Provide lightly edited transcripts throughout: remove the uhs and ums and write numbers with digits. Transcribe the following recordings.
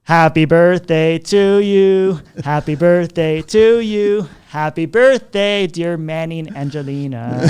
Happy birthday to you. Happy birthday to you. Happy birthday, dear Manny and Angelina.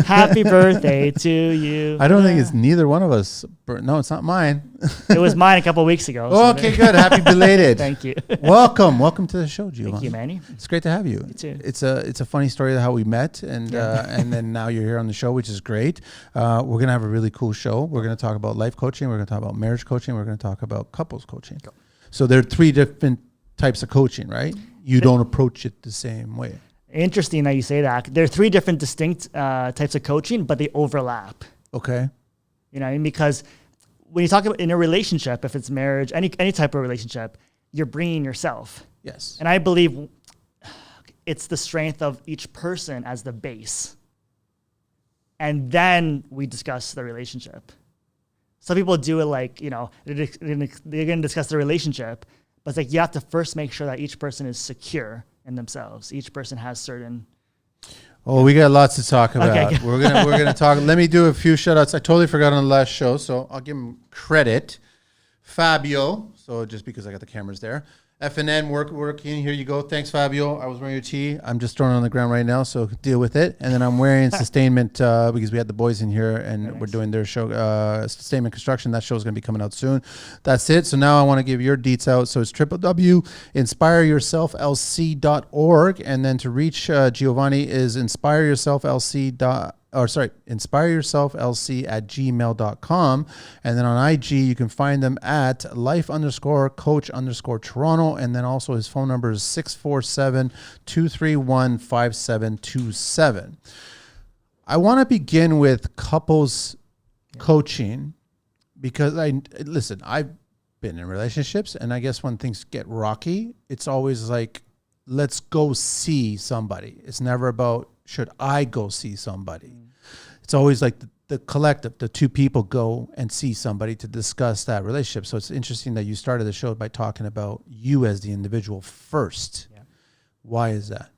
Happy birthday to you. I don't think it's neither one of us. No, it's not mine. It was mine a couple of weeks ago. Oh, okay, good. Happy belated. Thank you. Welcome to the show, Giovanni. Thank you, Manny. It's great to have you. You too. It's a funny story of how we met, and then now you're here on the show, which is great. We're gonna have a really cool show. We're gonna talk about life coaching. We're gonna talk about marriage coaching. We're gonna talk about couples coaching. Go. So there are 3 different types of coaching, right? You don't approach it the same way. Interesting that you say that. There are 3 different distinct types of coaching, but they overlap. Okay. You know what I mean? Because when you talk about in a relationship, if it's marriage, any type of relationship, you're bringing yourself. Yes. And I believe it's the strength of each person as the base. And then we discuss the relationship. Some people do it like, you know, they're going to discuss the relationship, but it's like you have to first make sure that each person is secure in themselves. Each person has certain... Oh, we got lots to talk about. Okay. We're gonna talk. Let me do a few shout outs. I totally forgot on the last show, so I'll give him credit. Fabio, so just because I got the cameras there. FNN working. Here you go. Thanks, Fabio. I was wearing your tee. I'm just throwing it on the ground right now, so deal with it. And then I'm wearing Sustainment because we had the boys in here and we're doing their show, Sustainment Construction. That show is going to be coming out soon. That's it. So now I want to give your deets out. So it's www.inspireyourselflc.org. And then to reach Giovanni is inspireyourselflc@gmail.com. And then on IG, you can find them at life_coach_Toronto. And then also his phone number is 647-231-5727. I want to begin with couples coaching because I've been in relationships, and I guess when things get rocky, it's always like, let's go see somebody. It's never about, should I go see somebody? It's always like the collective, the 2 people go and see somebody to discuss that relationship. So it's interesting that you started the show by talking about you as the individual first. Yeah. Why is that?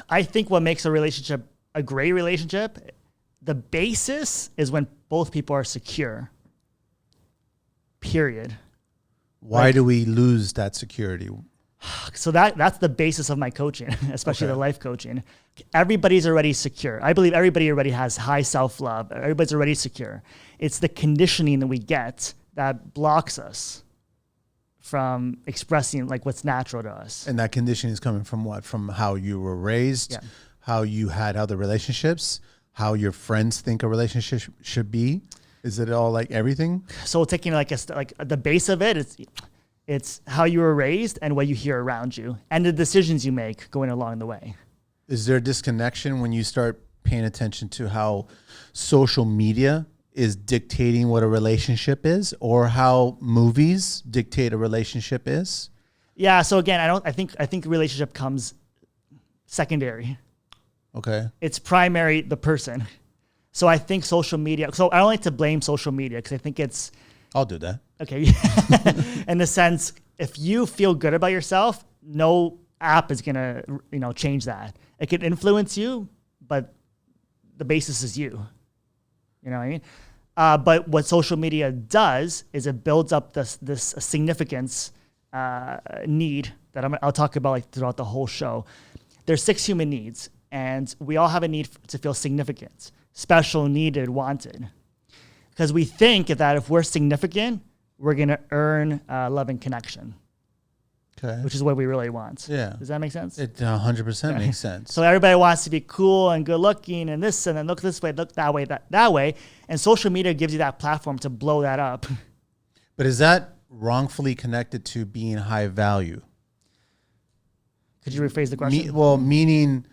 I think what makes a relationship a great relationship, the basis is when both people are secure. Period. Why do we lose that security? So that's the basis of my coaching, especially the life coaching. Everybody's already secure. I believe everybody already has high self-love. Everybody's already secure. It's the conditioning that we get that blocks us from expressing like what's natural to us. And that conditioning is coming from what? From how you were raised, how you had other relationships, how your friends think a relationship should be. Is it all like everything? So taking like the base of it, it's how you were raised and what you hear around you and the decisions you make going along the way. Is there a disconnection when you start paying attention to how social media is dictating what a relationship is, or how movies dictate a relationship is? Yeah. So again, I think relationship comes secondary. Okay. It's primary, the person. So I think social media, so I don't like to blame social media because I think it's... I'll do that. Okay. In the sense, if you feel good about yourself, no app is going to, change that. It can influence you, but the basis is you. You know what I mean? But what social media does is it builds up this significance need that I'll talk about like throughout the whole show. There's 6 human needs, and we all have a need to feel significant, special, needed, wanted. Because we think that if we're significant, we're going to earn love and connection. Okay. Which is what we really want. Yeah. Does that make sense? It 100% makes sense. So everybody wants to be cool and good looking and this, and then look this way, look that way, that way. And social media gives you that platform to blow that up. But is that wrongfully connected to being high value? Could you rephrase the question? Meaning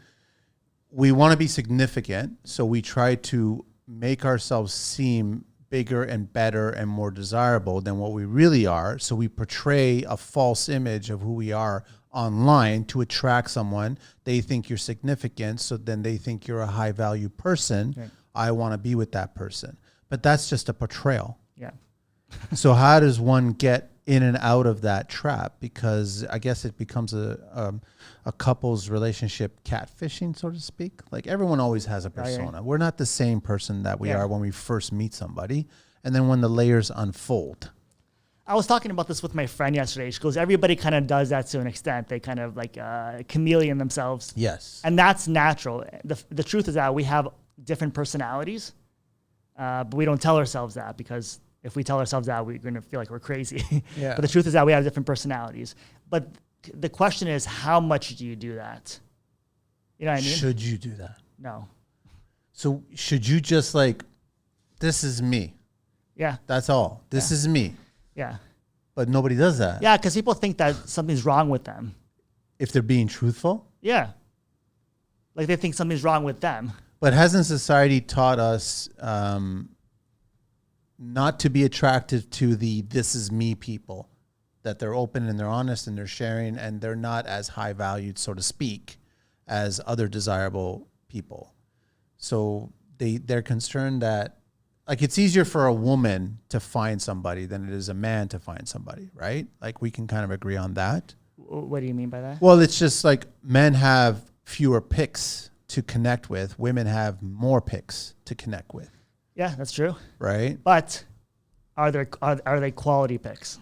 we want to be significant, so we try to make ourselves seem bigger and better and more desirable than what we really are. So we portray a false image of who we are online to attract someone. They think you're significant, so then they think you're a high value person. Right. I want to be with that person. But that's just a portrayal. Yeah. So how does one get in and out of that trap? Because I guess it becomes a couple's relationship catfishing, so to speak. Like everyone always has a persona. We're not the same person that we are when we first meet somebody. And then when the layers unfold. I was talking about this with my friend yesterday. She goes, everybody kind of does that to an extent. They kind of like chameleon themselves. Yes. And that's natural. The truth is that we have different personalities, but we don't tell ourselves that, because if we tell ourselves that, we're going to feel like we're crazy. Yeah. But the truth is that we have different personalities. But the question is, how much do you do that? You know what I mean? Should you do that? No. So should you just like, this is me. Yeah. That's all. This is me. Yeah. But nobody does that. Yeah, because people think that something's wrong with them. If they're being truthful. Yeah. Like they think something's wrong with them. But hasn't society taught us not to be attracted to the this is me people? That they're open and they're honest and they're sharing and they're not as high valued, so to speak, as other desirable people. So they're concerned that, like, it's easier for a woman to find somebody than it is a man to find somebody, right? Like, we can kind of agree on that. What do you mean by that? Well, it's just like men have fewer picks to connect with. Women have more picks to connect with. Yeah, that's true. Right? But are they quality picks?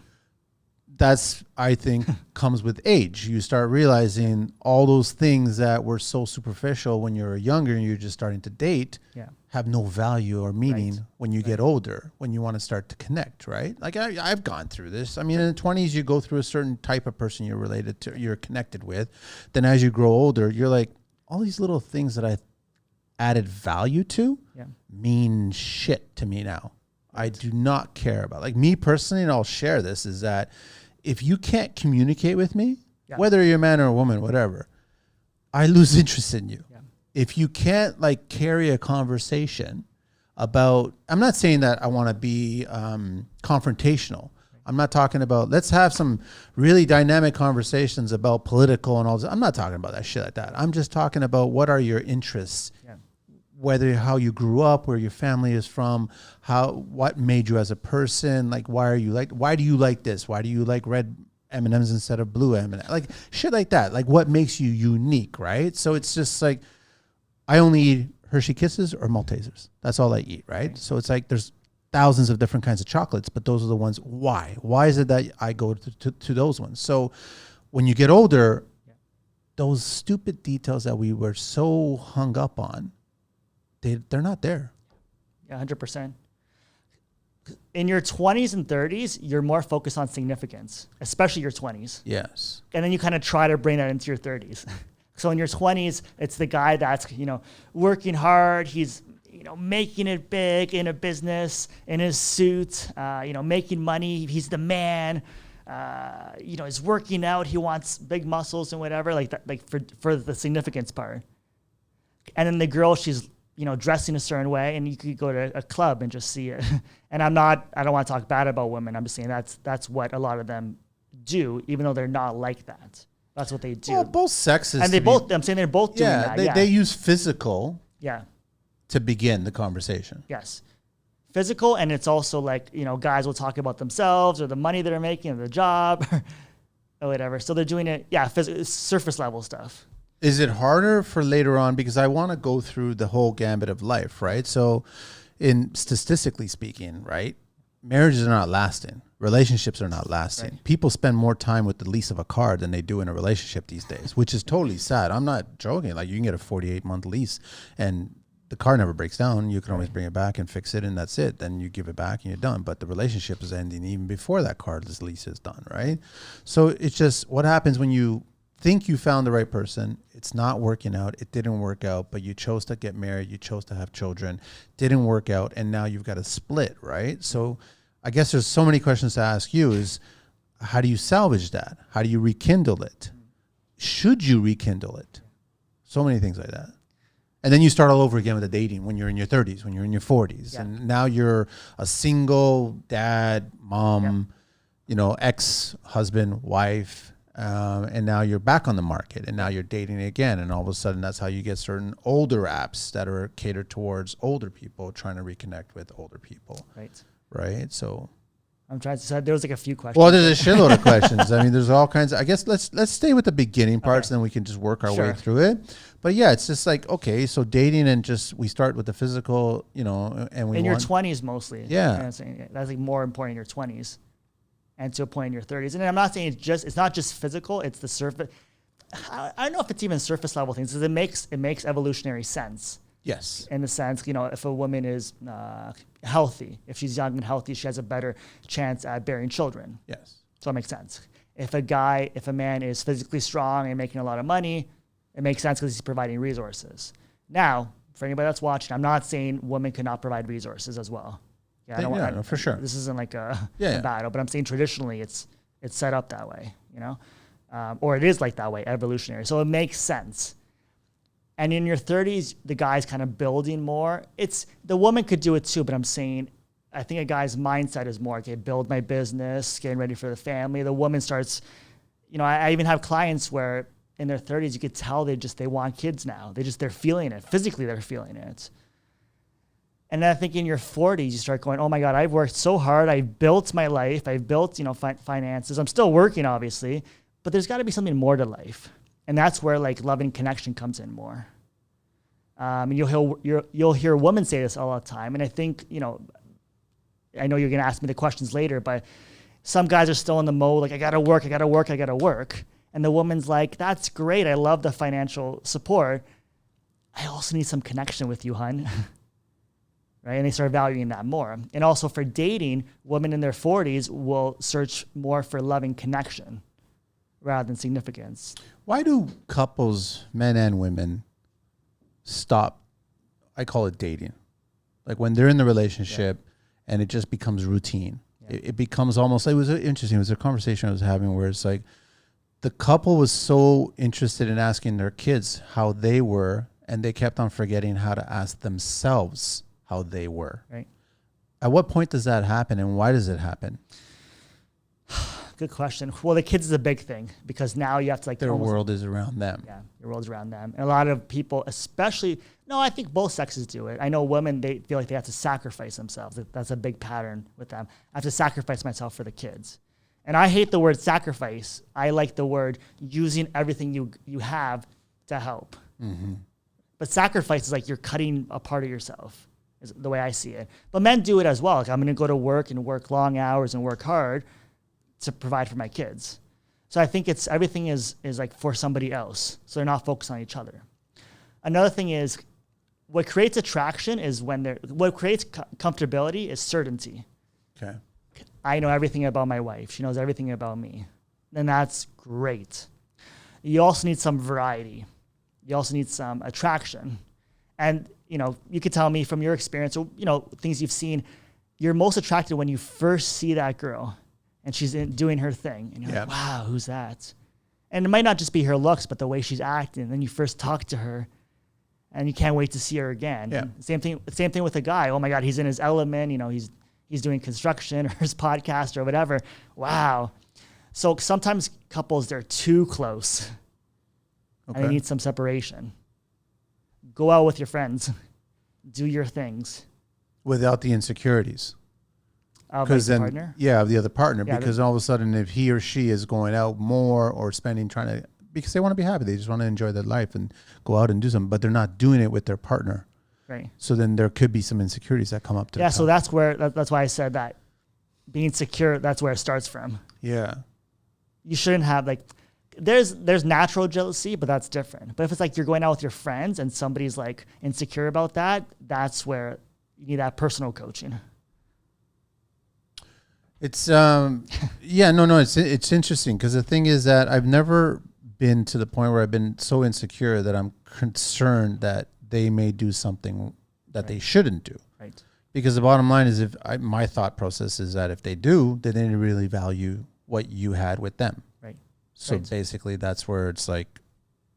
That's, I think, comes with age. You start realizing all those things that were so superficial when you were younger and you're just starting to date have no value or meaning when you get older, when you want to start to connect, right? Like I've gone through this. I mean, in the 20s, you go through a certain type of person you're related to, you're connected with. Then as you grow older, you're like, all these little things that I added value to mean shit to me now. I do not care about. Like me personally, and I'll share this, is that if you can't communicate with me, whether you're a man or a woman, whatever, I lose interest in you. Yeah. If you can't like carry a conversation about, I'm not saying that I want to be confrontational. I'm not talking about, let's have some really dynamic conversations about political and all this. I'm not talking about that shit like that. I'm just talking about what are your interests, whether how you grew up, where your family is from, what made you as a person, like why do you like this? Why do you like red M&Ms instead of blue M&Ms? Like shit like that. Like what makes you unique, right? So it's just like, I only eat Hershey Kisses or Maltesers. That's all I eat, right? So it's like there's thousands of different kinds of chocolates, but those are the ones. Why? Why is it that I go to those ones? So when you get older, those stupid details that we were so hung up on, they're not there. Yeah, 100%. In your 20s and 30s, you're more focused on significance, especially your 20s. Yes. And then you kind of try to bring that into your 30s. So in your 20s, it's the guy that's, working hard. He's, making it big in a business, in his suit, making money. He's the man. He's working out. He wants big muscles and whatever, like that, like for the significance part. And then the girl, she's dressing a certain way, and you could go to a club and just see it. And I don't want to talk bad about women. I'm just saying that's what a lot of them do, even though they're not like that. That's what they do. Well, both sexes. And I'm saying they're both doing that. They use physical to begin the conversation. Yes. Physical, and it's also like, guys will talk about themselves or the money they're making or the job or whatever. So they're doing it, surface level stuff. Is it harder for later on? Because I want to go through the whole gambit of life, right? So statistically speaking, right, marriages are not lasting. Relationships are not lasting. Right. People spend more time with the lease of a car than they do in a relationship these days, which is totally sad. I'm not joking. Like, you can get a 48-month lease and the car never breaks down. You can always bring it back and fix it, and that's it. Then you give it back and you're done. But the relationship is ending even before that car's lease is done, right? So it's just what happens when you think you found the right person. It's not working out. It didn't work out, but you chose to get married. You chose to have children. Didn't work out, and now you've got to split, right? So I guess there's so many questions to ask you is, how do you salvage that? How do you rekindle it? Should you rekindle it? So many things like that. And then you start all over again with the dating when you're in your 30s, when you're in your 40s. Yeah. And now you're a single dad, mom, ex-husband, wife, and now you're back on the market, and now you're dating again. And all of a sudden, that's how you get certain older apps that are catered towards older people trying to reconnect with older people. Right. So I'm trying to decide. There was like a few questions. Well, there's a shitload of questions. I mean, there's all kinds. I guess let's stay with the beginning parts, and then we can just work our way through it. But yeah, it's just like, okay, so dating, and just we start with the physical, and we in your 20s mostly. Yeah, that's like more important in your 20s. and to a point in your 30s. And I'm not saying it's not just physical, it's the surface. I don't know if it's even surface level things, because it makes evolutionary sense. Yes. In the sense, if a woman is healthy, if she's young and healthy, she has a better chance at bearing children. Yes. So it makes sense. If a man is physically strong and making a lot of money, it makes sense because he's providing resources. Now, for anybody that's watching, I'm not saying women cannot provide resources as well. No, for sure. This isn't like a battle, but I'm saying traditionally it's set up that way, or it is like that way, evolutionary. So it makes sense. And in your 30s, the guy's kind of building more. The woman could do it too, but I'm saying I think a guy's mindset is more, okay, build my business, getting ready for the family. The woman starts, I even have clients where in their 30s, you could tell they want kids now. They're feeling it. Physically, they're feeling it. And then I think in your 40s, you start going, oh my God, I've worked so hard. I've built my life. I've built, finances. I'm still working, obviously, but there's got to be something more to life. And that's where like love and connection comes in more. And you'll hear women say this all the time. And I think, I know you're going to ask me the questions later, but some guys are still in the mode, like, I got to work. And the woman's like, that's great. I love the financial support. I also need some connection with you, hun. Right? And they start valuing that more. And also for dating, women in their 40s will search more for loving connection rather than significance. Why do couples, men and women, stop? I call it dating. Like when they're in the relationship and it just becomes routine. Yeah. It becomes almost, it was interesting. It was a conversation I was having where it's like the couple was so interested in asking their kids how they were, and they kept on forgetting how to ask themselves how they were. Right. At what point does that happen, and why does it happen? Good question. Well, the kids is a big thing because now you have to their world is around them. Yeah, your world's around them. And a lot of people, I think both sexes do it. I know women, they feel like they have to sacrifice themselves. That's a big pattern with them. I have to sacrifice myself for the kids. And I hate the word sacrifice. I like the word using everything you have to help. Mm-hmm. But sacrifice is like you're cutting a part of yourself, is the way I see it. But men do it as well. Like I'm going to go to work and work long hours and work hard to provide for my kids. So I think everything is like for somebody else. So they're not focused on each other. Another thing is what creates attraction is what creates comfortability is certainty. Okay. I know everything about my wife. She knows everything about me. And that's great. You also need some variety. You also need some attraction. And, you could tell me from your experience, things you've seen, you're most attracted when you first see that girl and she's doing her thing. And you're like, wow, who's that? And it might not just be her looks, but the way she's acting. And then you first talk to her and you can't wait to see her again. Yeah. Same thing with a guy. Oh my God, he's in his element. He's doing construction or his podcast or whatever. Wow. So sometimes couples, they're too close. Okay. And they need some separation. Go out with your friends. Do your things. Without the insecurities. Because then, partner? Yeah, of the other partner. Yeah, because all of a sudden, if he or she is going out more or because they want to be happy. They just want to enjoy their life and go out and do something, but they're not doing it with their partner. Right. So then there could be some insecurities that come up to the top. So that's why I said that being secure, that's where it starts from. Yeah. You shouldn't have there's natural jealousy, but that's different. But if it's like you're going out with your friends and somebody's like insecure about that, that's where you need that personal coaching. It's it's interesting because the thing is that I've never been to the point where I've been so insecure that I'm concerned that they may do something that they shouldn't do. Right. Because the bottom line is my thought process is that if they do, then they didn't really value what you had with them. Right. So basically that's where it's like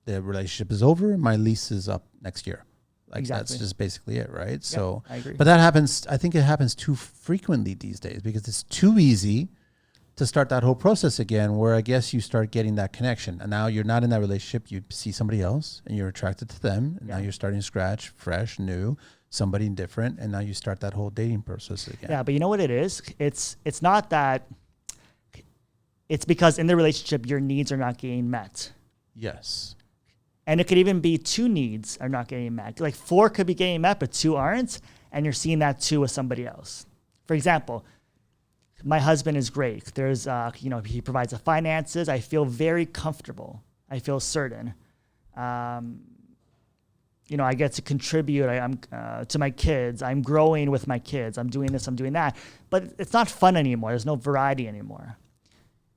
the relationship is over and my lease is up next year. Like exactly. That's just basically it, right? Yep, so I agree. But that happens, I think it happens too frequently these days because it's too easy to start that whole process again where I guess you start getting that connection. And now you're not in that relationship. You see somebody else and you're attracted to them. And now you're starting to scratch, fresh, new, somebody different. And now you start that whole dating process again. Yeah, but you know what it is? It's not that. It's because in the relationship, your needs are not getting met. Yes. And it could even be 2 needs are not getting met. Like 4 could be getting met, but 2 aren't. And you're seeing that too with somebody else. For example, My husband is great. There's, he provides the finances. I feel very comfortable. I feel certain. I get to contribute. I'm to my kids. I'm growing with my kids. I'm doing this. I'm doing that. But it's not fun anymore. There's no variety anymore.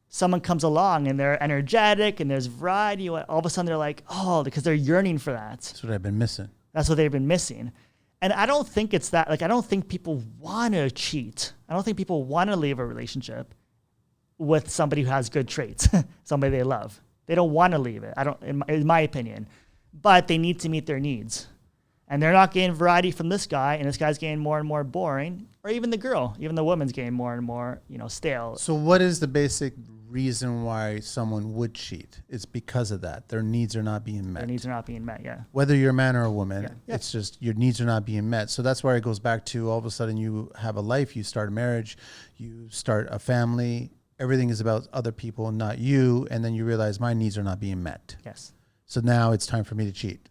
Someone comes along and they're energetic and there's variety. All of a sudden they're like, oh, because they're yearning for that. That's what I've been missing. That's what they've been missing. And I don't think it's that, I don't think people want to cheat. I don't think people want to leave a relationship with somebody who has good traits, somebody they love. They don't want to leave it. In my opinion, but they need to meet their needs. And they're not getting variety from this guy, and this guy's getting more and more boring, or even the girl, even the woman's getting more and more, stale. So what is the basic reason why someone would cheat? It's because of that. Their needs are not being met. Their needs are not being met, yeah. Whether you're a man or a woman, Yeah. it's just your needs are not being met. So that's where it goes back to all of a sudden you have a life, you start a marriage, you start a family, everything is about other people and not you, and then you realize my needs are not being met. Yes. So now it's time for me to cheat.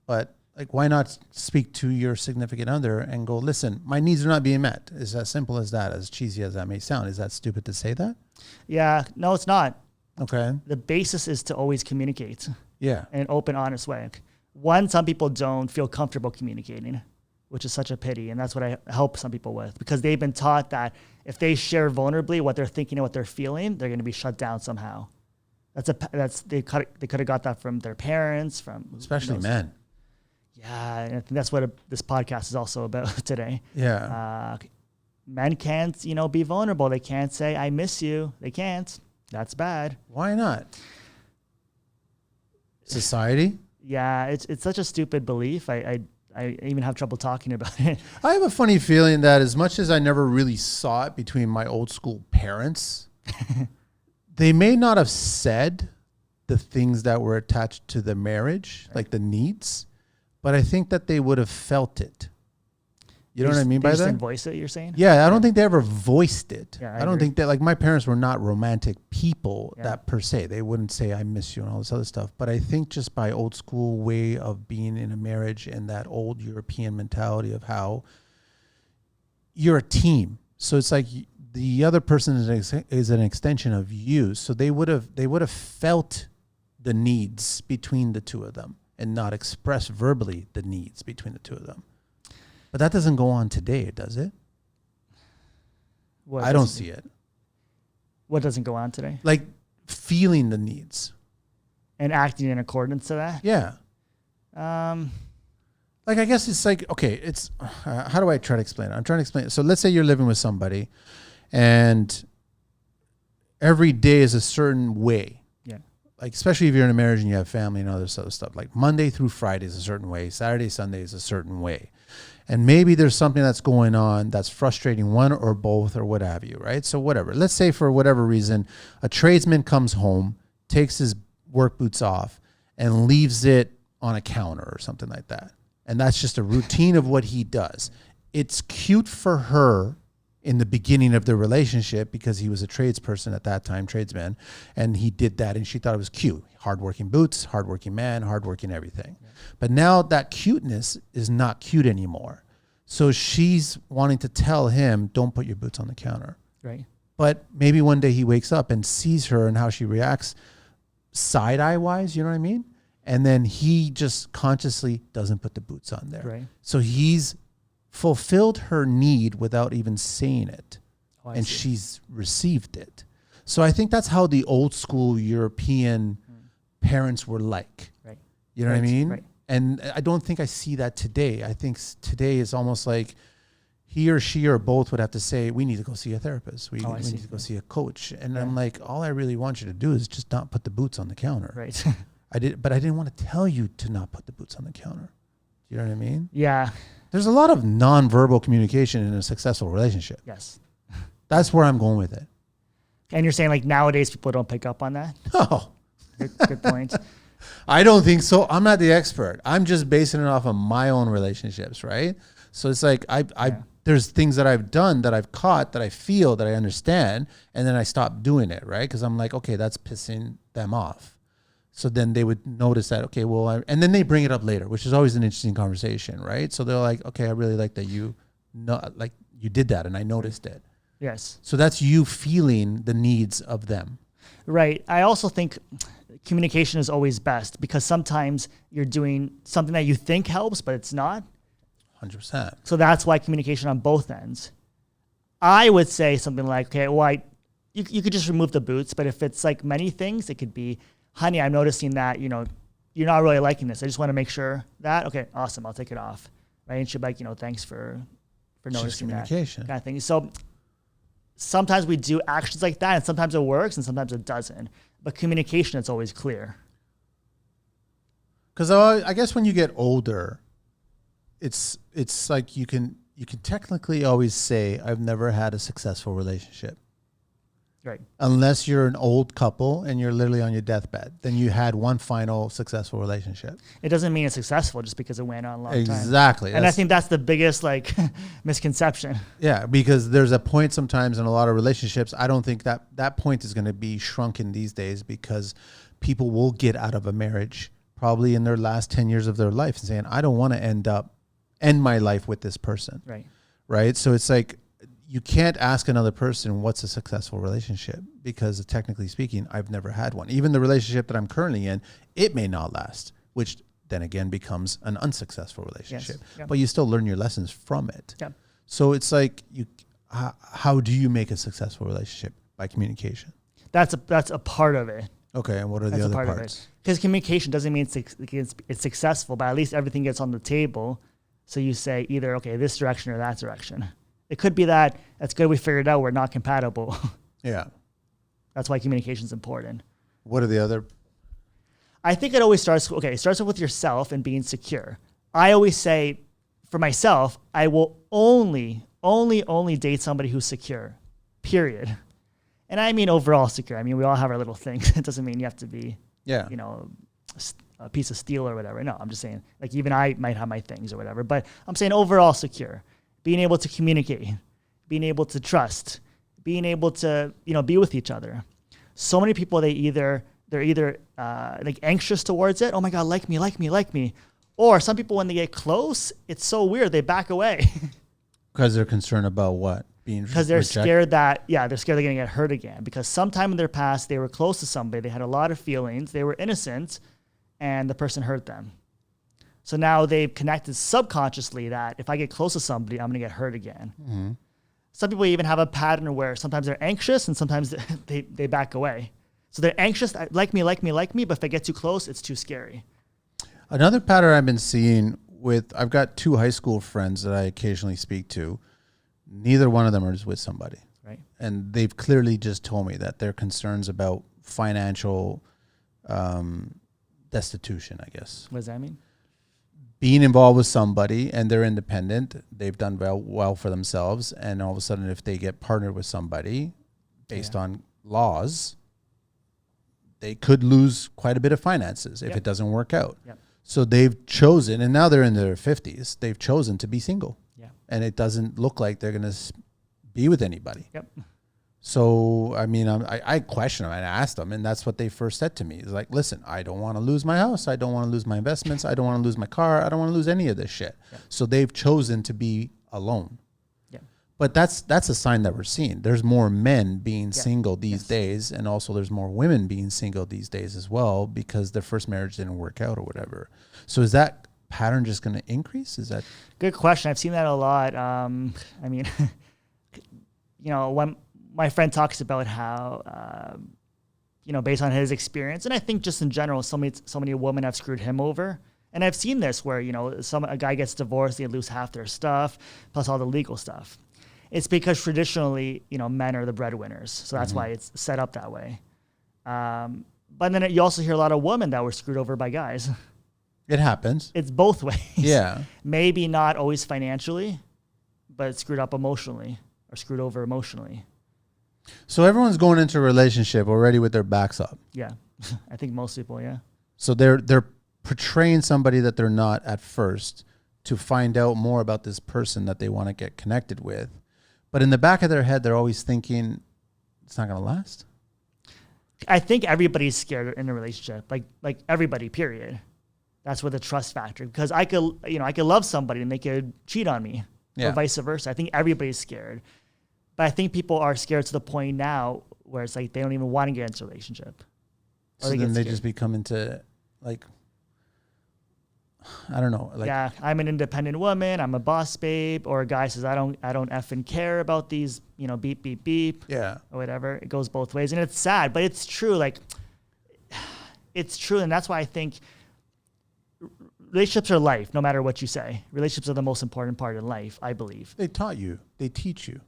But why not speak to your significant other and go, listen, my needs are not being met. It's as simple as that, as cheesy as that may sound. Is that stupid to say that? Yeah, no, it's not. Okay. The basis is to always communicate Yeah. in an open, honest way. Some people don't feel comfortable communicating, which is such a pity. And that's what I help some people with, because they've been taught that if they share vulnerably what they're thinking and what they're feeling, they're going to be shut down somehow. They could have got that from their parents, Especially men. Yeah, and I think that's what this podcast is also about today. Yeah. Men can't, be vulnerable. They can't say, I miss you. They can't. That's bad. Why not? Society? Yeah, it's such a stupid belief. I even have trouble talking about it. I have a funny feeling that as much as I never really saw it between my old school parents, they may not have said the things that were attached to the marriage, like the needs, but I think that they would have felt it. You know what I mean by that? They just didn't voice it, you're saying? Yeah, I don't think they ever voiced it. Yeah, I don't think that, my parents were not romantic people that per se. They wouldn't say, I miss you and all this other stuff. But I think just by old school way of being in a marriage and that old European mentality of how you're a team. So it's like the other person is an extension of you. So they would have felt the needs between the two of them and not express verbally the needs between the two of them. But that doesn't go on today, does it? I don't see it. What doesn't go on today? Like feeling the needs. And acting in accordance to that? Yeah. I guess it's like, okay, it's, how do I try to explain it? I'm trying to explain it. So let's say you're living with somebody and every day is a certain way. Yeah. Like, especially if you're in a marriage and you have family and all this other stuff. Like Monday through Friday is a certain way. Saturday, Sunday is a certain way. And maybe there's something that's going on that's frustrating one or both or what have you, right? So whatever. Let's say for whatever reason, a tradesman comes home, takes his work boots off, and leaves it on a counter or something like that. And that's just a routine of what he does. It's cute for her in the beginning of the relationship because he was a tradesperson at that time, tradesman, and he did that and she thought it was cute. Hardworking boots, hardworking man, hardworking everything. Yeah. But now that cuteness is not cute anymore. So she's wanting to tell him, don't put your boots on the counter. Right. But maybe one day he wakes up and sees her and how she reacts side-eye wise, you know what I mean? And then he just consciously doesn't put the boots on there. Right. So he's fulfilled her need without even saying it. Oh, and she's received it. So I think that's how the old school European parents were like. Right. You know what I mean? Right. And I don't think I see that today. I think today is almost like he or she or both would have to say, we need to go see a therapist. We need to go see a coach. And I'm like, all I really want you to do is just not put the boots on the counter. Right. But I didn't want to tell you to not put the boots on the counter. You know what I mean? Yeah. There's a lot of nonverbal communication in a successful relationship. Yes. That's where I'm going with it. And you're saying like nowadays people don't pick up on that? No. Good point. I don't think so. I'm not the expert. I'm just basing it off of my own relationships, right? So it's like there's things that I've done that I've caught that I feel that I understand, and then I stop doing it, right? Because I'm like, okay, that's pissing them off. So then they would notice that, okay, well, and then they bring it up later, which is always an interesting conversation, right? So they're like, okay, I really like that you did that, and I noticed it. Yes. So that's you feeling the needs of them. Right. I also think communication is always best because sometimes you're doing something that you think helps, but it's not. 100%. So that's why communication on both ends. I would say something like, okay, well, you could just remove the boots, but if it's like many things, it could be, honey, I'm noticing that, you're not really liking this. I just want to make sure that, okay, awesome, I'll take it off. Right? And she'll be like, thanks for noticing that kind of thing. So sometimes we do actions like that, and sometimes it works and sometimes it doesn't. But communication, it's always clear. Because I guess when you get older, it's like you can technically always say, I've never had a successful relationship. Right. Unless you're an old couple and you're literally on your deathbed, then you had one final successful relationship. It doesn't mean it's successful just because it went on a long time. Exactly. And I think that's the biggest misconception. Yeah, because there's a point sometimes in a lot of relationships, I don't think that point is going to be shrunken these days because people will get out of a marriage probably in their last 10 years of their life and saying, I don't want to end my life with this person. Right. Right. So it's like, you can't ask another person what's a successful relationship because technically speaking, I've never had one. Even the relationship that I'm currently in, it may not last, which then again becomes an unsuccessful relationship. Yes. Yep. But you still learn your lessons from it. Yep. So it's like, how do you make a successful relationship? By communication. That's a part of it. Okay, and what are the other parts? Because communication doesn't mean it's successful, but at least everything gets on the table. So you say either, okay, this direction or that direction. It could be that that's good. We figured out we're not compatible. Yeah. That's why communication is important. What are the other? I think it always starts off with yourself and being secure. I always say for myself, I will only date somebody who's secure, period. And I mean overall secure. I mean, we all have our little things. It doesn't mean you have to be, a piece of steel or whatever. No, I'm just saying, like, even I might have my things or whatever, but I'm saying overall secure. Being able to communicate, being able to trust, being able to, be with each other. So many people, they're either like anxious towards it. Oh my God, like me. Or some people, when they get close, it's so weird. They back away. Because they're concerned about what? Because they're scared they're going to get hurt again. Because sometime in their past, they were close to somebody. They had a lot of feelings. They were innocent and the person hurt them. So now they've connected subconsciously that if I get close to somebody, I'm going to get hurt again. Mm-hmm. Some people even have a pattern where sometimes they're anxious and sometimes they back away. So they're anxious, like me, but if I get too close, it's too scary. Another pattern I've been seeing I've got 2 high school friends that I occasionally speak to. Neither one of them is with somebody. Right. And they've clearly just told me that their concerns about financial destitution, I guess. What does that mean? Being involved with somebody and they're independent, they've done well for themselves, and all of a sudden if they get partnered with somebody based on laws, they could lose quite a bit of finances if it doesn't work out. Yep. So they've chosen, and now they're in their 50s, they've chosen to be single. Yeah. And it doesn't look like they're going to be with anybody. Yep. So, I mean, I questioned them and I asked them, and that's what they first said to me. It's like, listen, I don't want to lose my house. I don't want to lose my investments. I don't want to lose my car. I don't want to lose any of this shit. Yeah. So they've chosen to be alone. Yeah. But that's a sign that we're seeing. There's more men being single these days, and also there's more women being single these days as well because their first marriage didn't work out or whatever. So is that pattern just going to increase? Is that good question? I've seen that a lot. I mean, when my friend talks about how, based on his experience, and I think just in general, so many women have screwed him over. And I've seen this where, a guy gets divorced, they lose half their stuff, plus all the legal stuff. It's because traditionally, men are the breadwinners. So that's why it's set up that way. But then you also hear a lot of women that were screwed over by guys. It happens. It's both ways. Yeah. Maybe not always financially, but it's screwed up emotionally or screwed over emotionally. So everyone's going into a relationship already with their backs up. Yeah. I think most people, yeah. So they're portraying somebody that they're not at first to find out more about this person that they want to get connected with. But in the back of their head, they're always thinking it's not going to last. I think everybody's scared in a relationship, like everybody, period. That's where the trust factor, because I could love somebody and they could cheat on me or vice versa. I think everybody's scared. But I think people are scared to the point now where it's like they don't even want to get into a relationship. So then they just become into like, I don't know. Like, yeah, I'm an independent woman. I'm a boss babe. Or a guy says, I don't effing care about these, beep, beep, beep. Yeah. Or whatever. It goes both ways. And it's sad, but it's true. Like, it's true. And that's why I think relationships are life, no matter what you say. Relationships are the most important part in life, I believe. They taught you. They teach you.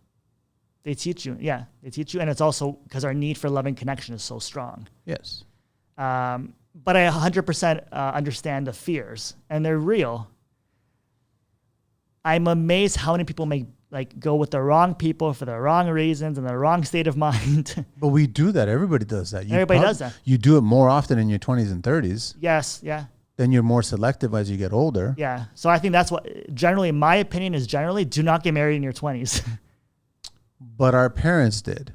They teach you. Yeah, they teach you. And it's also because our need for love and connection is so strong. Yes. But I 100% understand the fears, and they're real. I'm amazed how many people may go with the wrong people for the wrong reasons and the wrong state of mind. But we do that. Everybody does that. Everybody does that. You do it more often in your 20s and 30s. Yes, yeah. Then you're more selective as you get older. Yeah. So I think that's what, generally, my opinion is do not get married in your 20s. But our parents did.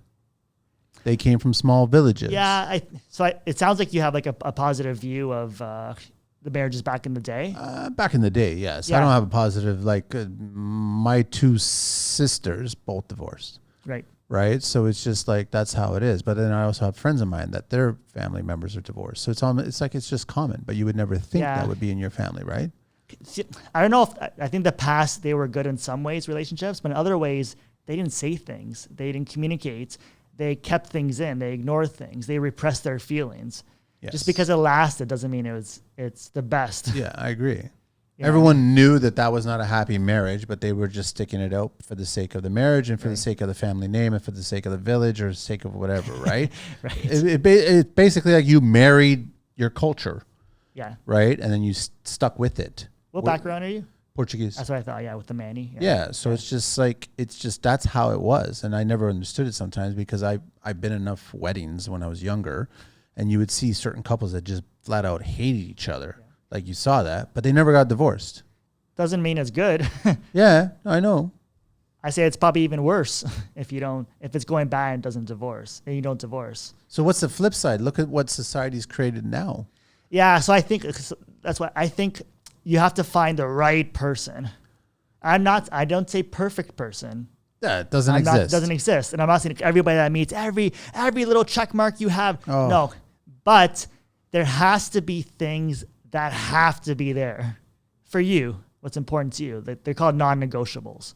They came from small villages. Yeah. It sounds like you have like a positive view of the marriages back in the day. Back in the day, yes. Yeah. I don't have a positive, my two sisters both divorced. Right. Right. So it's just like, that's how it is. But then I also have friends of mine that their family members are divorced. So it's just common, but you would never think that would be in your family, right? See, I don't know I think the past, they were good in some ways, relationships, but in other ways, they didn't say things. They didn't communicate. They kept things in. They ignored things. They repressed their feelings. Yes. Just because it lasted doesn't mean it's the best. Yeah, I agree. Yeah. Everyone knew that was not a happy marriage, but they were just sticking it out for the sake of the marriage and for the sake of the family name and for the sake of the village or the sake of whatever, right? Right. It's basically like you married your culture, Yeah. right? And then you stuck with it. What background are you? Portuguese. That's what I thought. Yeah, with the Manny. Yeah. So it's just that's how it was, and I never understood it sometimes because I've been in enough weddings when I was younger, and you would see certain couples that just flat out hated each other. Yeah. Like you saw that, but they never got divorced. Doesn't mean it's good. Yeah, I know. I say it's probably even worse if it's going bad and doesn't divorce and you don't divorce. So what's the flip side? Look at what society's created now. Yeah. So I think that's why I think you have to find the right person. I don't say perfect person. Yeah, it doesn't exist. Doesn't exist. And I'm not saying everybody that meets every little check mark you have. Oh. No. But there has to be things that have to be there for you. What's important to you. They're called non-negotiables.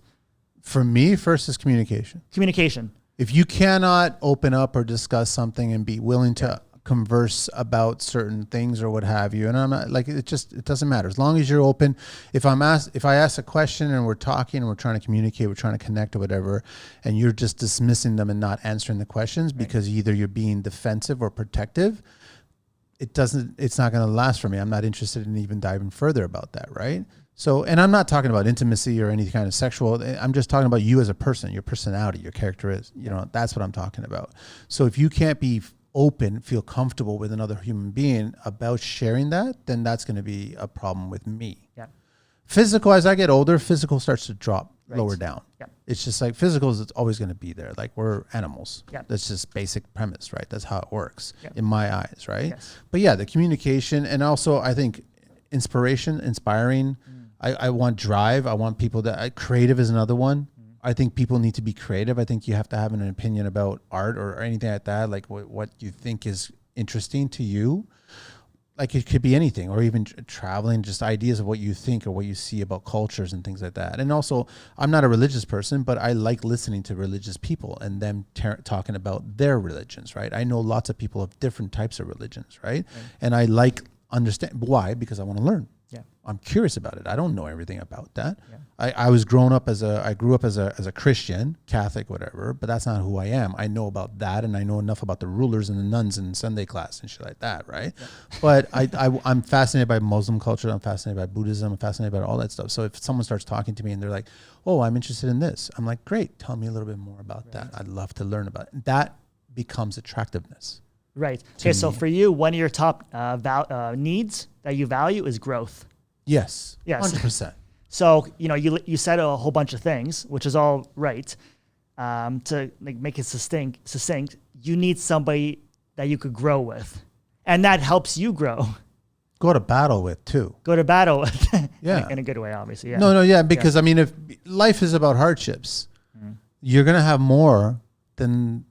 For me, first is communication. Communication. If you cannot open up or discuss something and be willing to converse about certain things or what have you, and I'm not like it doesn't matter as long as you're open. If I ask a question and we're talking and we're trying to communicate, we're trying to connect or whatever, and you're just dismissing them and not answering the questions because either you're being defensive or protective, it's not going to last for me. I'm not interested in even diving further about that, right? So, and I'm not talking about intimacy or any kind of sexual. I'm just talking about you as a person, your personality, your character is, that's what I'm talking about. So if you can't be open, feel comfortable with another human being about sharing that, then that's going to be a problem with me. Yeah. Physical, as I get older, physical starts to drop lower down. Yeah. It's just like physical is always going to be there. Like we're animals. Yeah. That's just basic premise, right? That's how it works in my eyes, right? Yes. But yeah, the communication and also I think inspiring. I want drive. I want people creative is another one. I think people need to be creative. I think you have to have an opinion about art or anything like that, like what you think is interesting to you. Like it could be anything, or even traveling, just ideas of what you think or what you see about cultures and things like that. And also, I'm not a religious person, but I like listening to religious people and them talking about their religions, right? I know lots of people of different types of religions, right? And I like understand why, because I want to learn. Yeah. I'm curious about it. I don't know everything about that. Yeah. I grew up as a Christian, Catholic, whatever, but that's not who I am. I know about that, and I know enough about the rulers and the nuns in Sunday class and shit like that, right? Yeah. But I'm fascinated by Muslim culture. I'm fascinated by Buddhism. I'm fascinated by all that stuff. So if someone starts talking to me and they're like, "Oh, I'm interested in this," I'm like, "Great, tell me a little bit more about that. I'd love to learn about it." That becomes attractiveness. Right. Okay. So for you, one of your top needs that you value is growth. Yes. 100%. So, you said a whole bunch of things, which is all right. To make it succinct, you need somebody that you could grow with, and that helps you grow. Go to battle with too. Go to battle with. Yeah. In a good way, obviously. Yeah. No, yeah, because I mean, if life is about hardships, you're going to have more than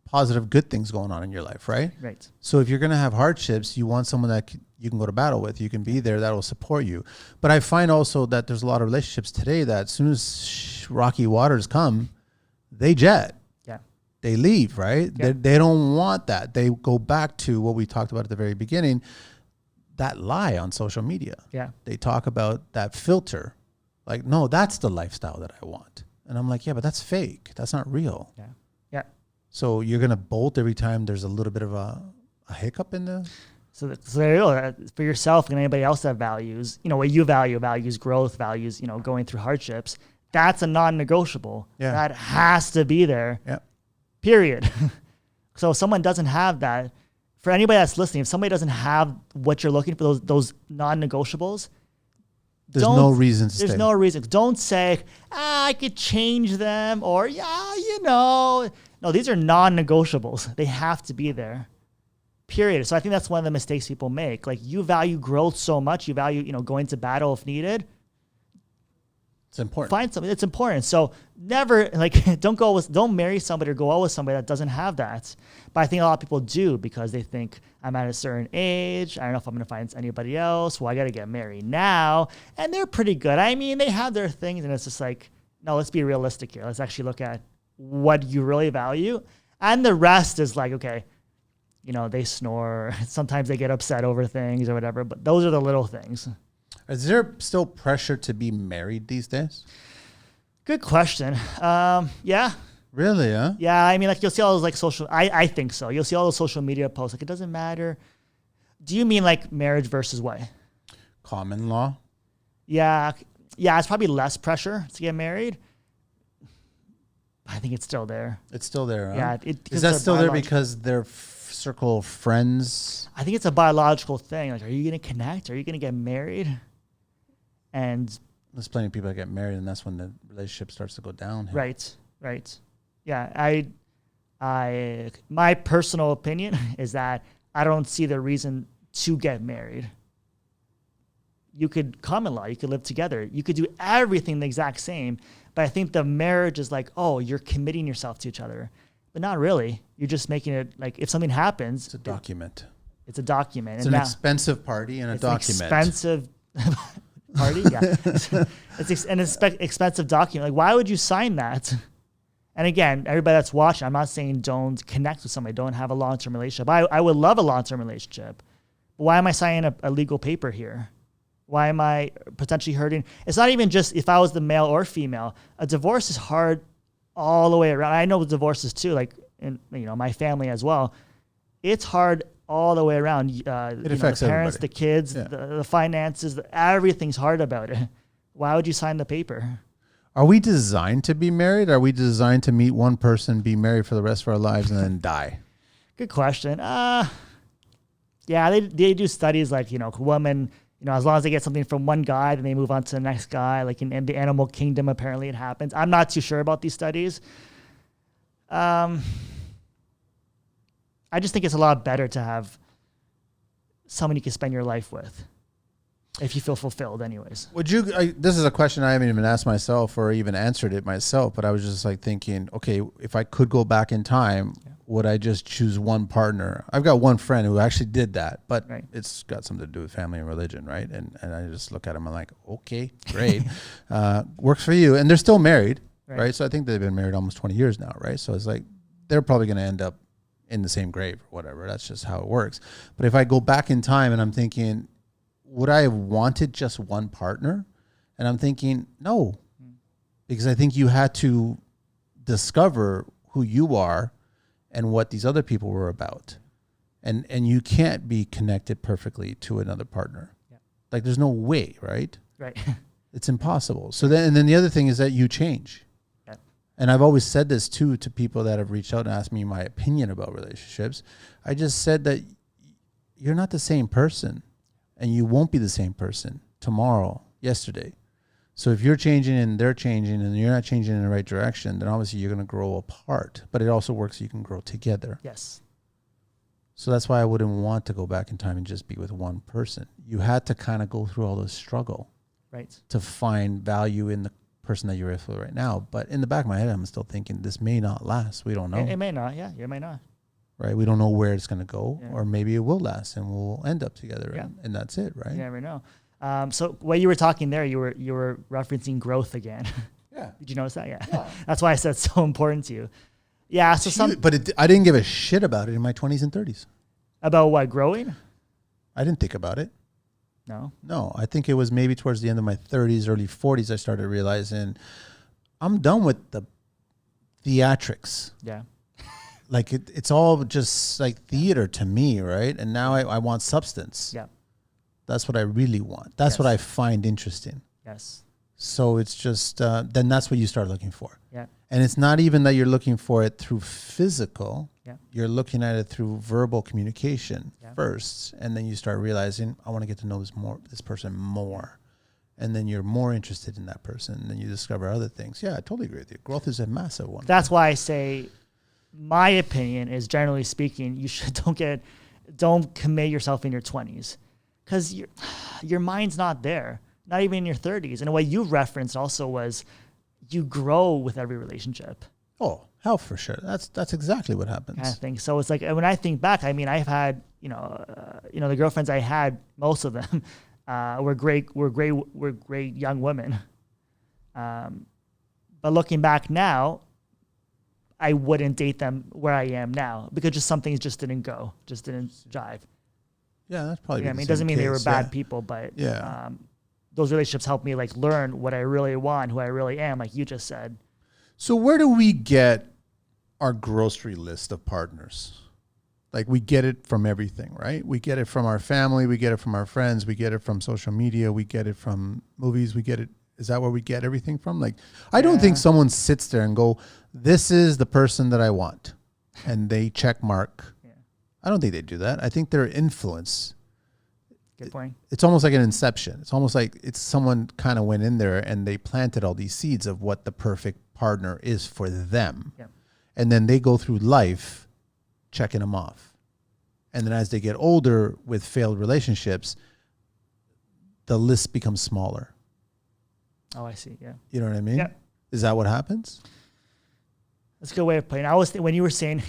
positive good things going on in your life, right? Right. So if you're going to have hardships, you want someone that you can go to battle with. You can be there, that will support you. But I find also that there's a lot of relationships today that as soon as rocky waters come, they jet. Yeah. They leave, right? Yeah. They don't want that. They go back to what we talked about at the very beginning, that lie on social media. Yeah. They talk about that filter. Like, no, that's the lifestyle that I want. And I'm like, yeah, but that's fake. That's not real. Yeah. Yeah. So you're going to bolt every time there's a little bit of a hiccup in the... So there you go. For yourself and anybody else that values, what you values growth, values, going through hardships. That's a non-negotiable. Yeah. That has to be there. Yeah. Period. So if someone doesn't have that, for anybody that's listening, if somebody doesn't have what you're looking for, those non-negotiables, there's no reason to There's stay. no reason. Don't say, I could change them, or No, these are non-negotiables. They have to be there. Period. So I think that's one of the mistakes people make. Like, you value growth so much, you value, going to battle if needed. It's important. Find something. It's important. So never don't marry somebody or go out with somebody that doesn't have that. But I think a lot of people do because they think, I'm at a certain age. I don't know if I'm going to find anybody else. Well, I got to get married now. And they're pretty good. I mean, they have their things, and it's just like, no, let's be realistic here. Let's actually look at what you really value. And the rest is like, okay, they snore. Sometimes they get upset over things or whatever. But those are the little things. Is there still pressure to be married these days? Good question. Yeah. Really, huh? Yeah, I mean, like, you'll see all those, like, social... I think so. You'll see all those social media posts. Like, it doesn't matter. Do you mean, like, marriage versus what? Common law? Yeah. Yeah, it's probably less pressure to get married. I think it's still there. It's still there, huh? Yeah. Is that still there because their circle of friends? I think it's a biological thing. Like, are you going to connect? Are you going to get married? And... There's plenty of people that get married, and that's when the relationship starts to go down. Right. Yeah, my personal opinion is that I don't see the reason to get married. You could common law, you could live together, you could do everything the exact same, but I think the marriage is like, oh, you're committing yourself to each other, but not really. You're just making it like, if something happens, it's a document. It's a document. It's an expensive party and a document. An expensive party, yeah. It's an expensive document. Like, why would you sign that? And again, everybody that's watching, I'm not saying don't connect with somebody, don't have a long-term relationship. I would love a long-term relationship. But why am I signing a legal paper here? Why am I potentially hurting? It's not even just if I was the male or female. A divorce is hard all the way around. I know divorces too, like in my family as well. It's hard all the way around. It affects the parents, everybody. the kids, the finances, everything's hard about it. Why would you sign the paper? Are we designed to be married? Are we designed to meet one person, be married for the rest of our lives, and then die? Good question. Yeah, they do studies like, women, as long as they get something from one guy, then they move on to the next guy. Like in the animal kingdom, apparently it happens. I'm not too sure about these studies. I just think it's a lot better to have someone you can spend your life with. If you feel fulfilled anyways. Would you, this is a question I haven't even asked myself or even answered it myself, but I was just like thinking, okay, if I could go back in time, would I just choose one partner? I've got one friend who actually did that, but it's got something to do with family and religion, right? And I just look at him and I'm like, okay, great. Works for you. And they're still married, right? So I think they've been married almost 20 years now, right? So it's like, they're probably going to end up in the same grave or whatever. That's just how it works. But if I go back in time and I'm thinking, would I have wanted just one partner? And I'm thinking, no, because I think you had to discover who you are and what these other people were about. And you can't be connected perfectly to another partner. Yeah. Like there's no way, right? Right. It's impossible. So then the other thing is that you change. Yeah. And I've always said this too to people that have reached out and asked me my opinion about relationships. I just said that you're not the same person. And you won't be the same person tomorrow, yesterday. So if you're changing and they're changing and you're not changing in the right direction, then obviously you're going to grow apart. But it also works so you can grow together. Yes. So that's why I wouldn't want to go back in time and just be with one person. You had to kind of go through all this struggle. Right. To find value in the person that you're with right now. But in the back of my head, I'm still thinking this may not last. We don't know. It may not. Yeah, it may not. Right? We don't know where it's going to go, Yeah. or maybe it will last and we'll end up together, Yeah. and that's it, right? You never know. So while you were talking there, you were referencing growth again. Yeah. Did you notice that? Yeah. That's why I said it's so important to you. Yeah. So I didn't give a shit about it in my 20s and 30s. About what, growing? I didn't think about it. No. I think it was maybe towards the end of my 30s, early 40s, I started realizing I'm done with the theatrics. Yeah. Like it's all just like theater to me, right? And now I want substance. Yeah. That's what I really want. That's what I find interesting. Yes. So it's just, then that's what you start looking for. Yeah. And it's not even that you're looking for it through physical. Yeah. You're looking at it through verbal communication Yeah. first. And then you start realizing, I want to get to know this person more. And then you're more interested in that person. And then you discover other things. Yeah, I totally agree with you. Growth is a massive one. That's why I say, my opinion is, generally speaking, you should don't commit yourself in your 20s, because your mind's not there, not even in your 30s. And what you referenced also was you grow with every relationship. Oh, hell for sure. That's exactly what happens. Kind of thing. So it's like, when I think back, I mean, I've had, the girlfriends I had, most of them were great young women. But looking back now, I wouldn't date them where I am now, because just some things just didn't go, just didn't jive. Yeah, that's probably. I mean, it doesn't mean they were bad people, but those relationships helped me like learn what I really want, who I really am, like you just said. So where do we get our grocery list of partners? Like, we get it from everything, right? We get it from our family, we get it from our friends, we get it from social media, we get it from movies, we get it. Is that where we get everything from? Like, I don't think someone sits there and go, this is the person that I want, and they check mark. Yeah. I don't think they do that. I think they're influenced. Good point. It's almost like an inception. It's almost like someone kind of went in there and they planted all these seeds of what the perfect partner is for them. Yeah. And then they go through life checking them off. And then as they get older with failed relationships, the list becomes smaller. Oh, I see. Yeah. You know what I mean? Yeah. Is that what happens? That's a good way of putting it. I was when you were saying,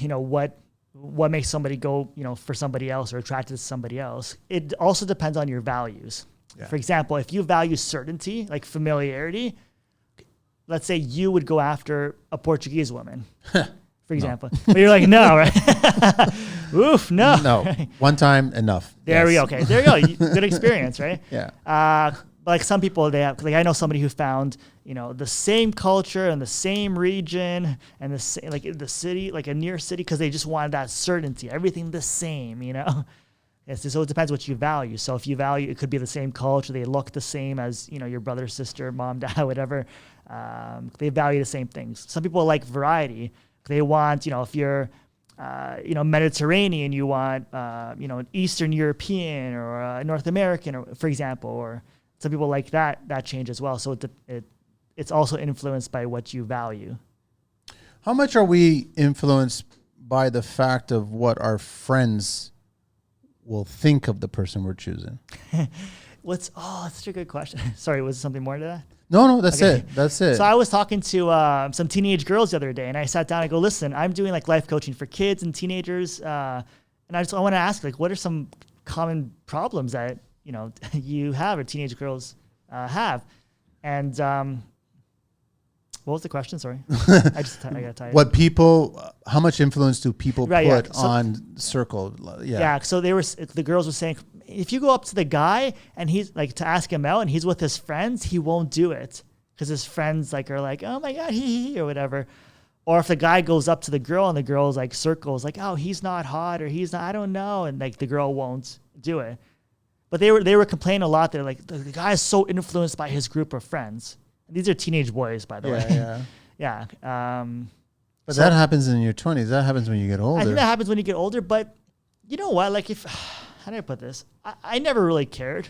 what makes somebody go, for somebody else or attracted to somebody else, it also depends on your values. Yeah. For example, if you value certainty, like familiarity, let's say you would go after a Portuguese woman, for example. But you're like, no, right? Oof, no. No. One time, enough. There we go. Okay, there you go. Good experience, right? Yeah. Like some people, they have, like I know somebody who found, the same culture and the same region and the same, like the city, like a near city, because they just wanted that certainty, everything the same, So it depends what you value. So if you value, it could be the same culture, they look the same as, your brother, sister, mom, dad, whatever. They value the same things. Some people like variety. They want, if you're, Mediterranean, you want, an Eastern European or a North American, or, for example, or some people like that change as well. So it's also influenced by what you value. How much are we influenced by the fact of what our friends will think of the person we're choosing? That's such a good question. Sorry, was there something more to that? No, that's it. That's it. So I was talking to some teenage girls the other day, and I sat down and go, listen, I'm doing like life coaching for kids and teenagers. And I want to ask, like, what are some common problems that, you have or teenage girls have? And what was the question? Sorry. I got tired. How much influence do people put on circle? Yeah. Yeah. So the girls were saying, if you go up to the guy and he's like to ask him out and he's with his friends, he won't do it because his friends are like, oh my God, he, or whatever. Or if the guy goes up to the girl and the girl's like circles, like, oh, he's not hot or he's not, I don't know. And like the girl won't do it. But they were complaining a lot. They're like, the guy is so influenced by his group of friends. And these are teenage boys, by the way. Yeah. But that happens in your 20s. That happens when you get older. I think that happens when you get older. But you know what? Like how do I put this? I never really cared.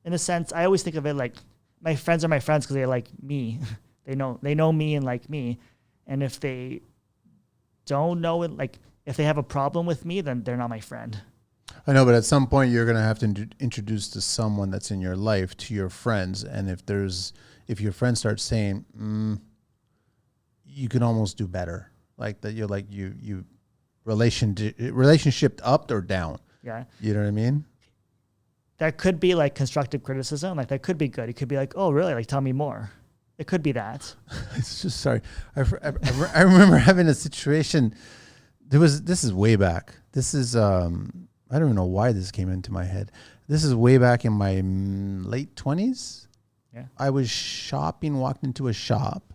In a sense, I always think of it like my friends are my friends because they like me. they know me and like me. And if they don't know it, like if they have a problem with me, then they're not my friend. I know, but at some point you're going to have to introduce to someone that's in your life to your friends. And if if your friend starts saying, you can almost do better. Like that, you're like, you relationship up or down. Yeah. You know what I mean? That could be like constructive criticism. Like that could be good. It could be like, oh, really? Like, tell me more. It could be that. It's just, sorry. I remember having a situation. This is way back. This is, I don't even know why this came into my head. This is way back in my late 20s. Yeah. I was shopping, walked into a shop,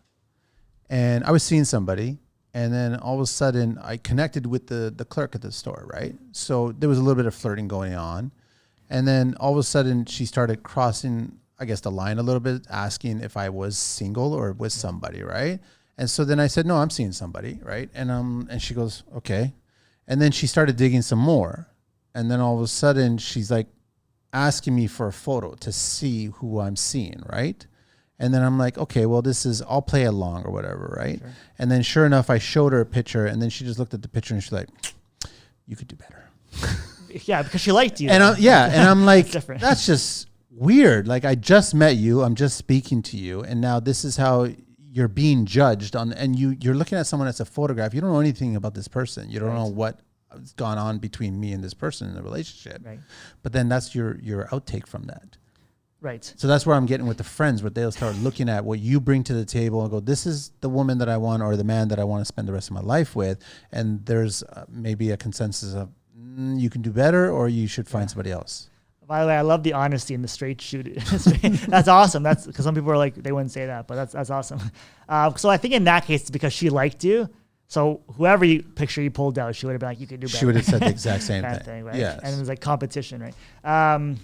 and I was seeing somebody. And then all of a sudden, I connected with the clerk at the store, right? So there was a little bit of flirting going on. And then all of a sudden, she started crossing, I guess, the line a little bit, asking if I was single or with somebody, right? And so then I said, no, I'm seeing somebody, right? And she goes, okay. And then she started digging some more. And then all of a sudden, she's like asking me for a photo to see who I'm seeing, right? And then I'm like, okay, well, I'll play along or whatever, right? Sure. And then sure enough, I showed her a picture, and then she just looked at the picture and she's like, you could do better. Yeah, because she liked you. And I'm like, that's just weird. Like, I just met you, I'm just speaking to you, and now this is how you're being judged on, and you're looking at someone that's a photograph. You don't know anything about this person. You don't know what's gone on between me and this person in the relationship. Right. But then that's your outtake from that. Right. So that's where I'm getting with the friends, where they'll start looking at what you bring to the table and go, this is the woman that I want, or the man that I want to spend the rest of my life with. And there's maybe a consensus of you can do better, or you should find somebody else. By the way, I love the honesty and the straight shoot. That's awesome. That's because some people are like, they wouldn't say that, but that's awesome. So I think in that case, it's because she liked you. So whoever picture you pulled out, she would have been like, you could do better. She would have said the exact same thing, right? Yes. And it was like competition, right?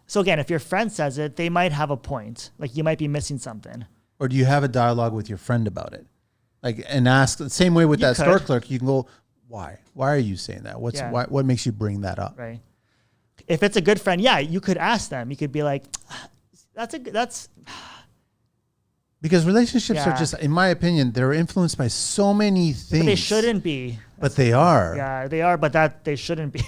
So again, if your friend says it, they might have a point. Like, you might be missing something. Or do you have a dialogue with your friend about it? Like, and ask the same way with that store clerk. You can go, why? Why are you saying that? What makes you bring that up? Right. If it's a good friend, yeah, you could ask them. You could be like, that's. Because relationships are just, in my opinion, they're influenced by so many things. But they shouldn't be. But they are. Yeah, they are, but they shouldn't be.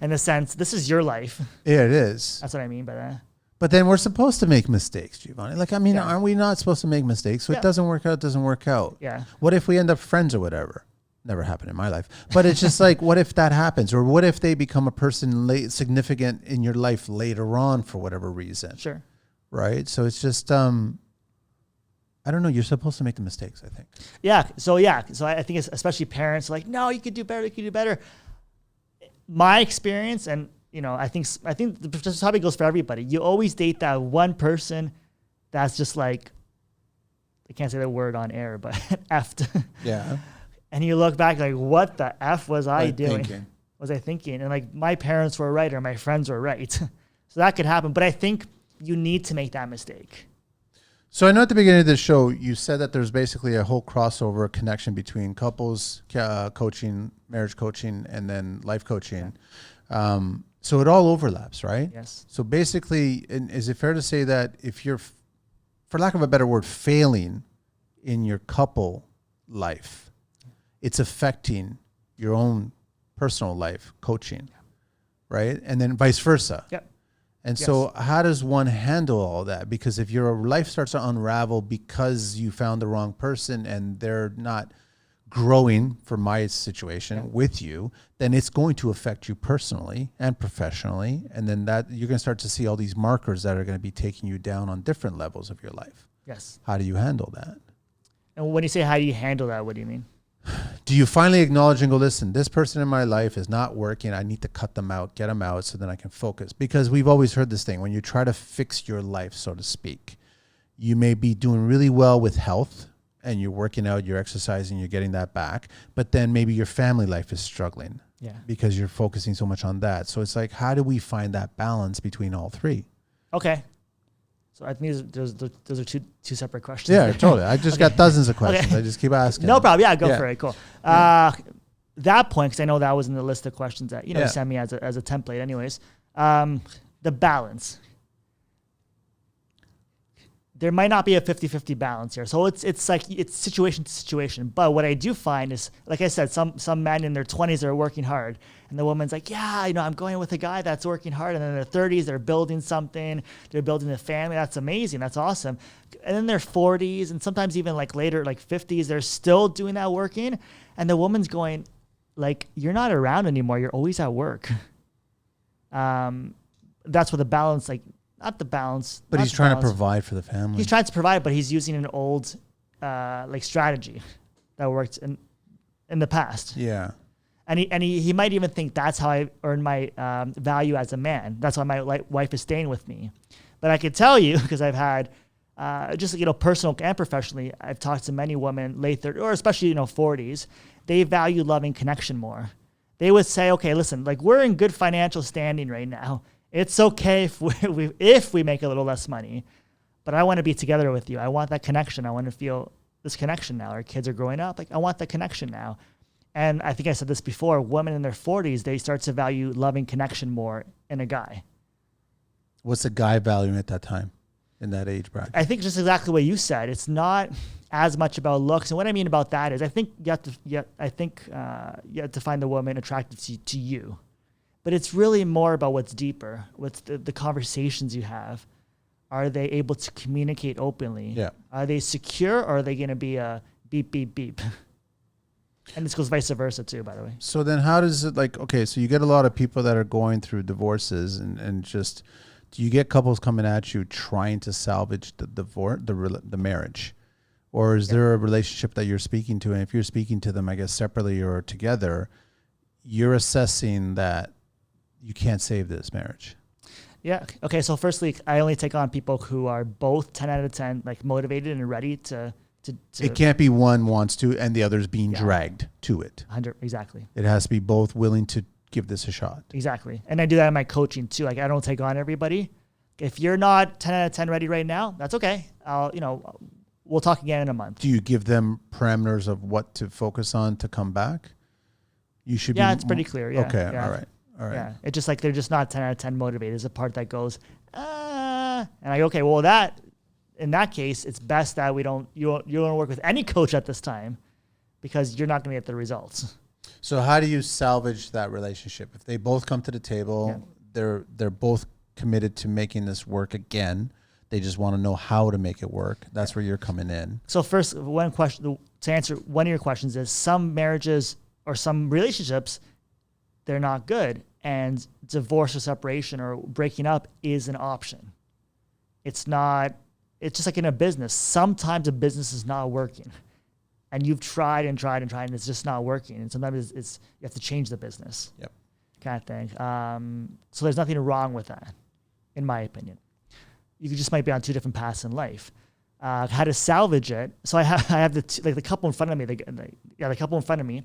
In the sense, this is your life. Yeah, it is. That's what I mean by that. But then we're supposed to make mistakes, Giovanni. Like, I mean, aren't we not supposed to make mistakes? So it doesn't work out, doesn't work out. Yeah. What if we end up friends or whatever? Never happened in my life. But it's just like, what if that happens? Or what if they become a person significant in your life later on for whatever reason? Sure. Right? So it's just, I don't know. You're supposed to make the mistakes, I think. Yeah. So I think it's especially parents are like, no, you could do better. You could do better. My experience, and I think this probably goes for everybody. You always date that one person that's just like, I can't say the word on air, but effed. Yeah. And you look back like, what the F was I doing? Was I thinking? And like, my parents were right or my friends were right. So that could happen. But I think you need to make that mistake. So I know at the beginning of the show, you said that there's basically a whole crossover connection between couples coaching, marriage coaching, and then life coaching. Yeah. So it all overlaps, right? Yes. So basically, is it fair to say that if you're, for lack of a better word, failing in your couple life, it's affecting your own personal life coaching, right? And then vice versa. Yep. And so how does one handle all that? Because if your life starts to unravel because you found the wrong person and they're not growing, for my situation, with you, then it's going to affect you personally and professionally. And then that you're going to start to see all these markers that are going to be taking you down on different levels of your life. Yes. How do you handle that? And when you say how do you handle that, what do you mean? Do you finally acknowledge and go, listen, this person in my life is not working. I need to cut them out, get them out so then I can focus. Because we've always heard this thing. When you try to fix your life, so to speak, you may be doing really well with health and you're working out, you're exercising, you're getting that back. But then maybe your family life is struggling because you're focusing so much on that. So it's like, how do we find that balance between all three? Okay. So I think those are two separate questions. Yeah, totally. I just got dozens of questions. I just keep asking. No problem. Yeah, go for it. Cool. That point, because I know that was in the list of questions that you sent me as a template. Anyways, the balance. there might not be a 50-50 balance here. So it's like it's situation to situation. But what I do find is, like I said, some men in their 20s are working hard, and the woman's like, yeah, I'm going with a guy that's working hard, and then in their 30s they're building something, they're building a family. That's amazing, that's awesome. And then their 40s, and sometimes even like later, like 50s, they're still doing that working, and the woman's going, like, you're not around anymore. You're always at work. That's where the balance, like. Not the balance. But he's trying to provide for the family. He's trying to provide, but he's using an old like strategy that worked in the past. Yeah. And he might even think that's how I earn my value as a man. That's why my wife is staying with me. But I could tell you, because I've had just personal and professionally, I've talked to many women late 30s or especially 40s. They value loving connection more. They would say, okay, listen, like we're in good financial standing right now. It's okay if we make a little less money, but I want to be together with you. I want that connection. I want to feel this connection now. Our kids are growing up. Like I want that connection now. And I think I said this before, women in their 40s, they start to value loving connection more in a guy. What's a guy valuing at that time in that age bracket? I think just exactly what you said. It's not as much about looks. And what I mean about that is I think you have to find the woman attractive to you. But it's really more about what's deeper. What's the conversations you have? Are they able to communicate openly? Yeah. Are they secure, or are they going to be a beep, beep, beep? And this goes vice versa too, by the way. So then how does it okay, so you get a lot of people that are going through divorces and just, do you get couples coming at you trying to salvage the divorce, the marriage? Or is there a relationship that you're speaking to? And if you're speaking to them, I guess separately or together, you're assessing that you can't save this marriage. Yeah. Okay. So firstly, I only take on people who are both 10 out of 10, like motivated and ready to it can't be one wants to and the other's being dragged to it. 100. Exactly. It has to be both willing to give this a shot. Exactly. And I do that in my coaching too. Like I don't take on everybody. If you're not 10 out of 10 ready right now, that's okay. We'll talk again in a month. Do you give them parameters of what to focus on to come back? You should. Yeah, it's pretty clear. Yeah. Okay. Yeah. All right. Yeah, it's just like they're just not 10 out of 10 motivated. There's a part that goes, and I go, okay, well in that case, it's best that you don't work with any coach at this time, because you're not going to get the results. So how do you salvage that relationship? If they both come to the table, they're both committed to making this work again. They just want to know how to make it work. That's where you're coming in. So first, one question to answer one of your questions is, some marriages or some relationships, they're not good, and divorce or separation or breaking up is an option. It's just like in a business. Sometimes a business is not working, and you've tried and tried and tried, and it's just not working. And sometimes it's you have to change the business. Yep. Kind of thing. So there's nothing wrong with that, in my opinion. You just might be on two different paths in life. How to salvage it? So I have the couple in front of me. The couple in front of me.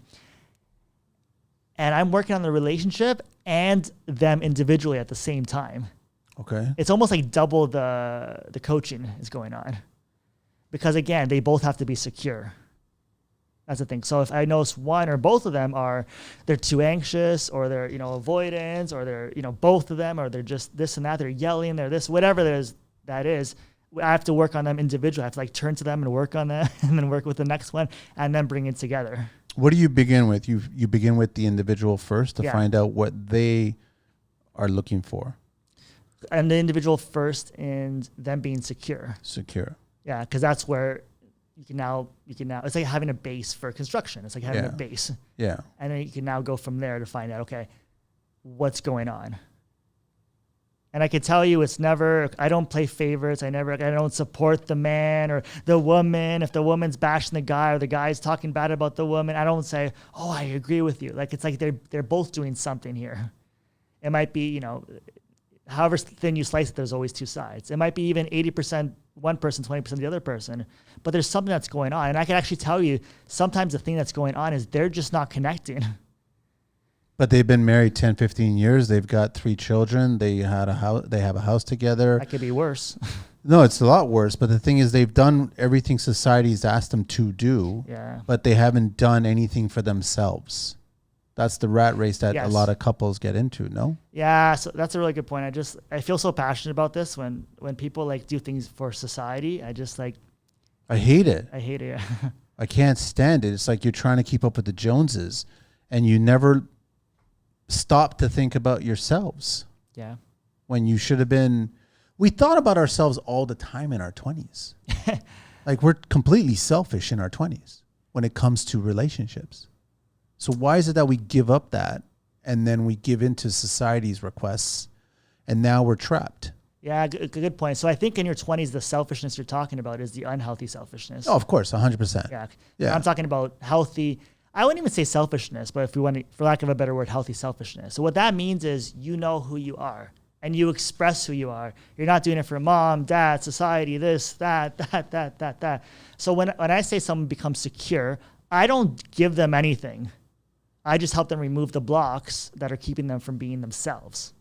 And I'm working on the relationship and them individually at the same time. Okay. It's almost like double the coaching is going on. Because again, they both have to be secure. That's the thing. So if I notice one or both of them they're too anxious, or they're, avoidance, or they're, both of them, or they're just this and that, they're yelling, they're this, whatever that is, I have to work on them individually. I have to turn to them and work on them and then work with the next one and then bring it together. What do you begin with? You begin with the individual first to find out what they are looking for. And the individual first, and them being secure. Secure. Yeah, because that's where you can now. It's like having a base for construction. It's like having a base. Yeah. And then you can now go from there to find out, okay, what's going on. And I can tell you, I don't play favorites. I don't support the man or the woman. If the woman's bashing the guy or the guy's talking bad about the woman, I don't say, oh, I agree with you. Like, it's like they're both doing something here. It might be, however thin you slice it, there's always two sides. It might be even 80% one person, 20% the other person, but there's something that's going on. And I can actually tell you, sometimes the thing that's going on is they're just not connecting. But they've been married 10, 15 years. They've got 3 children. They have a house together. That could be worse. No, it's a lot worse. But the thing is, they've done everything society's asked them to do, but they haven't done anything for themselves. That's the rat race that a Yes. lot of couples get into, no? Yeah, so that's a really good point. I feel so passionate about this when people like do things for society. I hate it. I hate it. I can't stand it. It's like you're trying to keep up with the Joneses and you never stop to think about yourselves Yeah. when you should have been. We thought about ourselves all the time in our 20s. Like we're completely selfish in our 20s when it comes to relationships. So why is it that we give up that and then we give into society's requests and now we're trapped? Yeah, good point. So I think in your 20s, the selfishness you're talking about is the unhealthy selfishness. Oh, of course, 100%. Yeah. I'm talking about healthy. I wouldn't even say selfishness, but if we want to, for lack of a better word, healthy selfishness. So what that means is you know who you are and you express who you are. You're not doing it for mom, dad, society, this, that. So when I say someone becomes secure, I don't give them anything. I just help them remove the blocks that are keeping them from being themselves.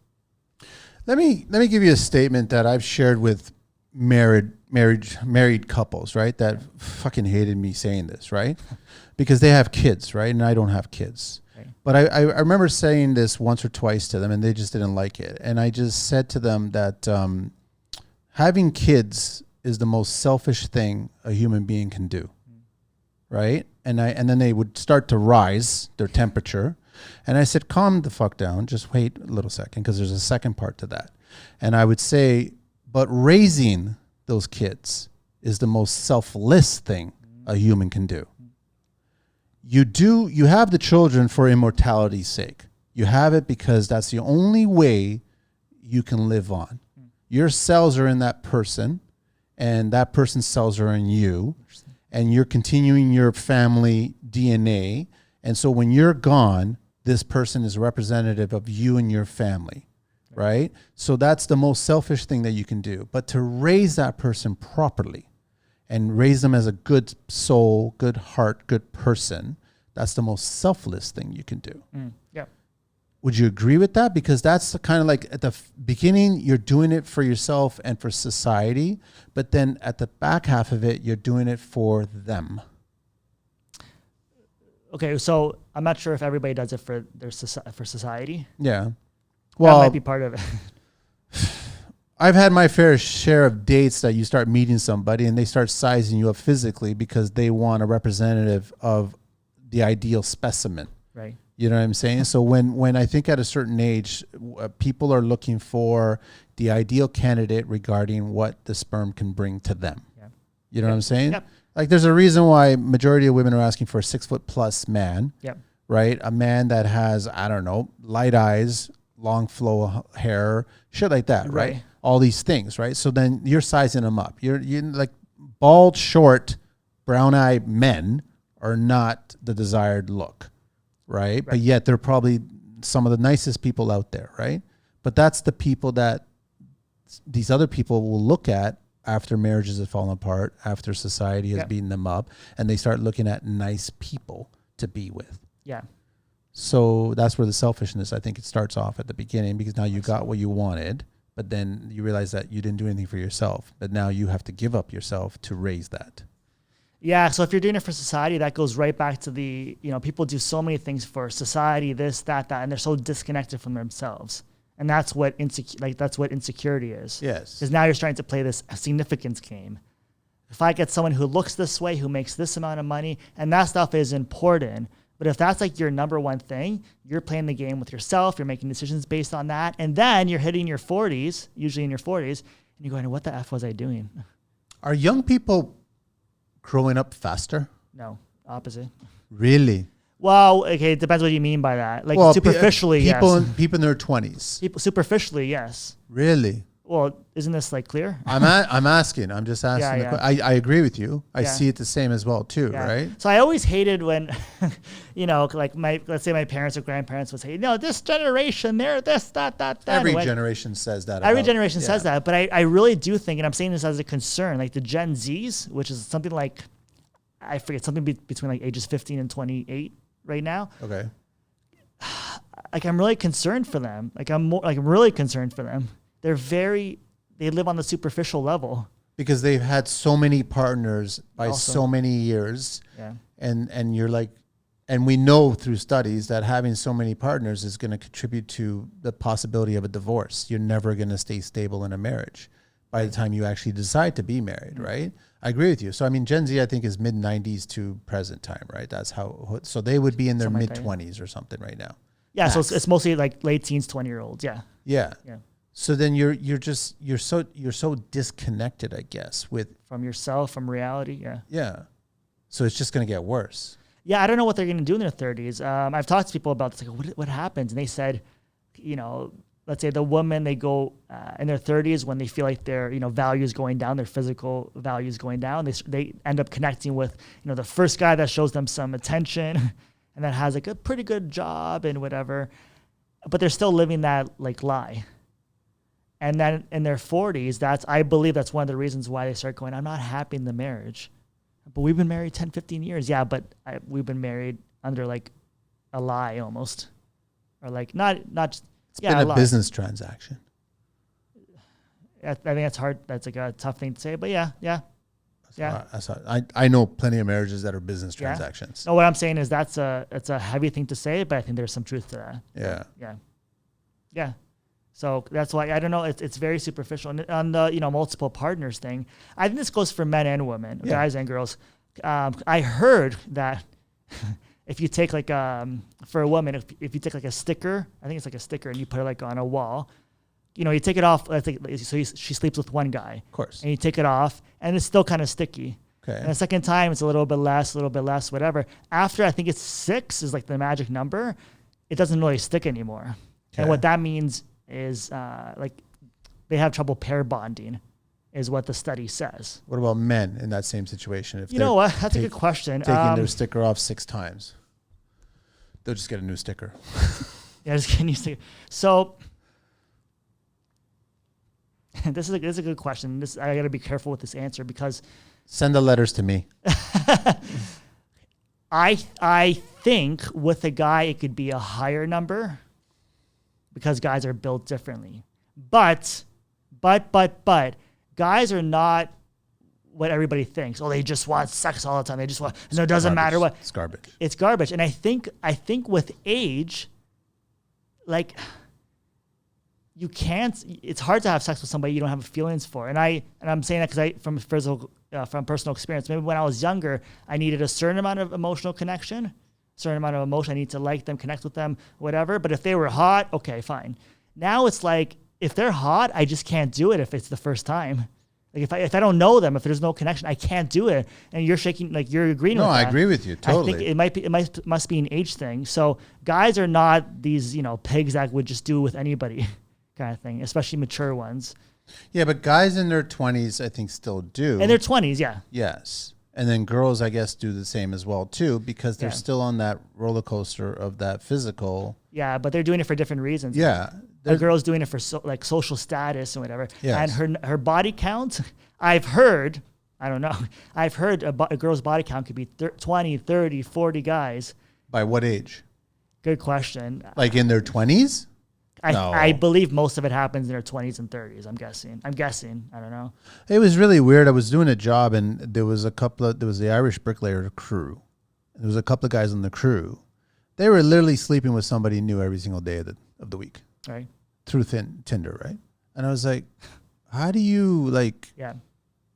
Let me give you a statement that I've shared with married couples, right? That fucking hated me saying this, right? Because they have kids, right? And I don't have kids. Right. But I remember saying this once or twice to them and they just didn't like it. And I just said to them that having kids is the most selfish thing a human being can do, right? And then they would start to rise their temperature. And I said, calm the fuck down. Just wait a little second because there's a second part to that. And I would say, but raising those kids is the most selfless thing a human can do. You have the children for immortality's sake. You have it because that's the only way you can live on. Your cells are in that person and that person's cells are in you. And you're continuing your family DNA. And so when you're gone, this person is representative of you and your family, right? So that's the most selfish thing that you can do. But to raise that person properly and raise them as a good soul, good heart, good person, that's the most selfless thing you can do. Yeah. Would you agree with that? Because that's kind of like at the beginning, you're doing it for yourself and for society. But then at the back half of it, you're doing it for them. Okay, so I'm not sure if everybody does it for for society. Yeah. Well, that might be part of it. I've had my fair share of dates that you start meeting somebody and they start sizing you up physically because they want a representative of the ideal specimen. Right. You know what I'm saying? So when I think at a certain age, people are looking for the ideal candidate regarding what the sperm can bring to them. Yeah. You know what I'm saying? Yep. Like there's a reason why majority of women are asking for a 6-foot+ man. Yep. Right? A man that has, I don't know, light eyes, long flow of hair, shit like that, right? All these things, right? So then you're sizing them up. You're like bald, short, brown-eyed men are not the desired look. Right? But yet they're probably some of the nicest people out there, right? But that's the people that these other people will look at after marriages have fallen apart, after society has beaten them up, and they start looking at nice people to be with. Yeah. So that's where the selfishness, I think it starts off at the beginning because now you got what you wanted, but then you realize that you didn't do anything for yourself, but now you have to give up yourself to raise that. Yeah, so if you're doing it for society, that goes right back to people do so many things for society, this, that, and they're so disconnected from themselves. And that's what insecurity is. Yes. Because now you're starting to play this significance game. If I get someone who looks this way, who makes this amount of money, and that stuff is important, but if that's like your number one thing, you're playing the game with yourself, you're making decisions based on that, and then you're hitting your 40s, usually in your 40s, and you're going, what the F was I doing? Are young people growing up faster? No, opposite. Really? Well, okay, it depends what you mean by that. Like superficially, people yes. People in their 20s. People superficially, yes. Really? Well, isn't this like clear? I'm asking. I'm just asking. Yeah. I agree with you. I see it the same as well too, right? So I always hated when, like let's say my parents or grandparents would say, no, this generation, they're this, that. Every generation says that. Every generation says that. But I really do think, and I'm saying this as a concern, like the Gen Zs, which is something like, I forget, something between like ages 15 and 28 right now. Okay. Like I'm really concerned for them. I'm really concerned for them. They live on the superficial level. Because they've had so many partners by so many years. Yeah. And you're like And we know through studies that having so many partners is going to contribute to the possibility of a divorce. You're never going to stay stable in a marriage by the time you actually decide to be married, right? I agree with you. So, I mean, Gen Z, I think, is mid-90s to present time, right? That's how, so they would be in their mid-20s or something right now. Yeah, Max. So it's mostly like late teens, 20-year-olds, yeah. Yeah. So then you're so disconnected, I guess, from yourself, from reality, yeah. Yeah. So it's just going to get worse. Yeah, I don't know what they're going to do in their 30s. I've talked to people about this, like, what happens? And they said, let's say the woman, they go in their 30s when they feel like their, values going down, their physical values going down. They end up connecting with, the first guy that shows them some attention and that has like a pretty good job and whatever, but they're still living that like lie. And then in their 40s, I believe that's one of the reasons why they start going, I'm not happy in the marriage. But we've been married 10, 15 years. Yeah, but we've been married under like a lie almost. Or like not it's been a business transaction. I think that's hard. That's like a tough thing to say, but yeah. I know plenty of marriages that are business transactions. No, what I'm saying is it's a heavy thing to say, but I think there's some truth to that. Yeah. So that's why, I don't know, it's very superficial. And on the, multiple partners thing, I think this goes for men and women, guys and girls. I heard that if you take like, for a woman, if you take like a sticker, I think it's like a sticker, and you put it like on a wall, you take it off, she sleeps with one guy. Of course. And you take it off, and it's still kind of sticky. Okay. And the second time, it's a little bit less, whatever. After, I think it's 6 is like the magic number, it doesn't really stick anymore. Okay. And what that means is like they have trouble pair bonding, is what the study says. What about men in that same situation? If you know what? That's a good question. Taking their sticker off 6 times, they'll just get a new sticker. Yeah, just get a new sticker. So this is a good question. I got to be careful with this answer because send the letters to me. I think with a guy it could be a higher number, because guys are built differently. But guys are not what everybody thinks. Oh, they just want sex all the time. They just want, it doesn't matter what. It's garbage. It's garbage. And I think with age, like, you can't, it's hard to have sex with somebody you don't have feelings for. And I'm saying that because from personal experience, maybe when I was younger, I needed a certain amount of emotional connection. Certain amount of emotion. I need to like them, connect with them, whatever. But if they were hot, okay, fine. Now it's like, if they're hot, I just can't do it if it's the first time. Like if I don't know them, if there's no connection, I can't do it. And you're shaking, like you're agreeing with that. No, I agree with you, totally. I think it must be an age thing. So guys are not these, pigs that would just do with anybody kind of thing, especially mature ones. Yeah, but guys in their 20s, I think, still do. In their 20s, yeah. Yes. And then girls, I guess, do the same as well, too, because they're still on that roller coaster of that physical. Yeah, but they're doing it for different reasons. Yeah. The girl's doing it for social status and whatever. Yes. And her body count, I've heard a girl's body count could be 20, 30, 40 guys. By what age? Good question. Like in their 20s? No. I believe most of it happens in their 20s and 30s, I'm guessing. I don't know. It was really weird. I was doing a job, and there was the Irish bricklayer crew. There was a couple of guys on the crew. They were literally sleeping with somebody new every single day of the week. Right. Through Tinder, right? And I was like, how do you, yeah.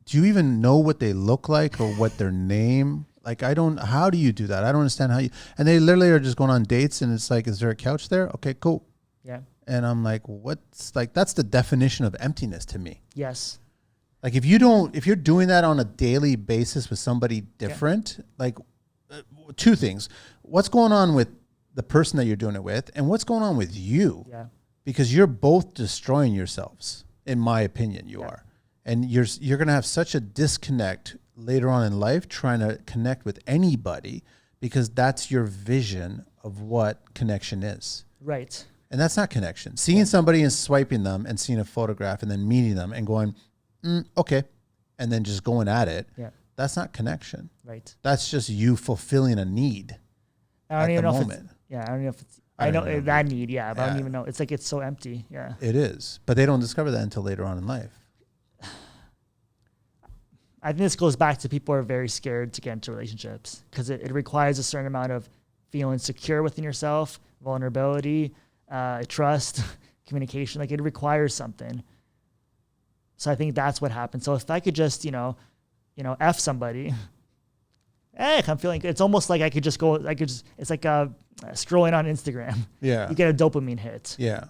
Do you even know what they look like or what their name? How do you do that? I don't understand and they literally are just going on dates, and it's like, is there a couch there? Okay, cool. Yeah. And I'm like, that's the definition of emptiness to me. Yes. Like if you're doing that on a daily basis with somebody different, two things. What's going on with the person that you're doing it with, and what's going on with you? Yeah. Because you're both destroying yourselves, in my opinion, you are. And you're going to have such a disconnect later on in life trying to connect with anybody, because that's your vision of what connection is. Right. And that's not connection. Seeing somebody and swiping them and seeing a photograph and then meeting them and going, okay, and then just going at it, that's not connection. Right. That's just you fulfilling a need at the moment. I don't know if it's, I know that need, but I don't even know. It's like it's so empty, It is. But they don't discover that until later on in life. I think this goes back to people are very scared to get into relationships because it requires a certain amount of feel insecure within yourself, vulnerability, trust, communication. Like it requires something. So I think that's what happens. So if I could just, F somebody, hey, I'm feeling good. It's almost like I could just go, it's like scrolling on Instagram. Yeah. You get a dopamine hit. Yeah.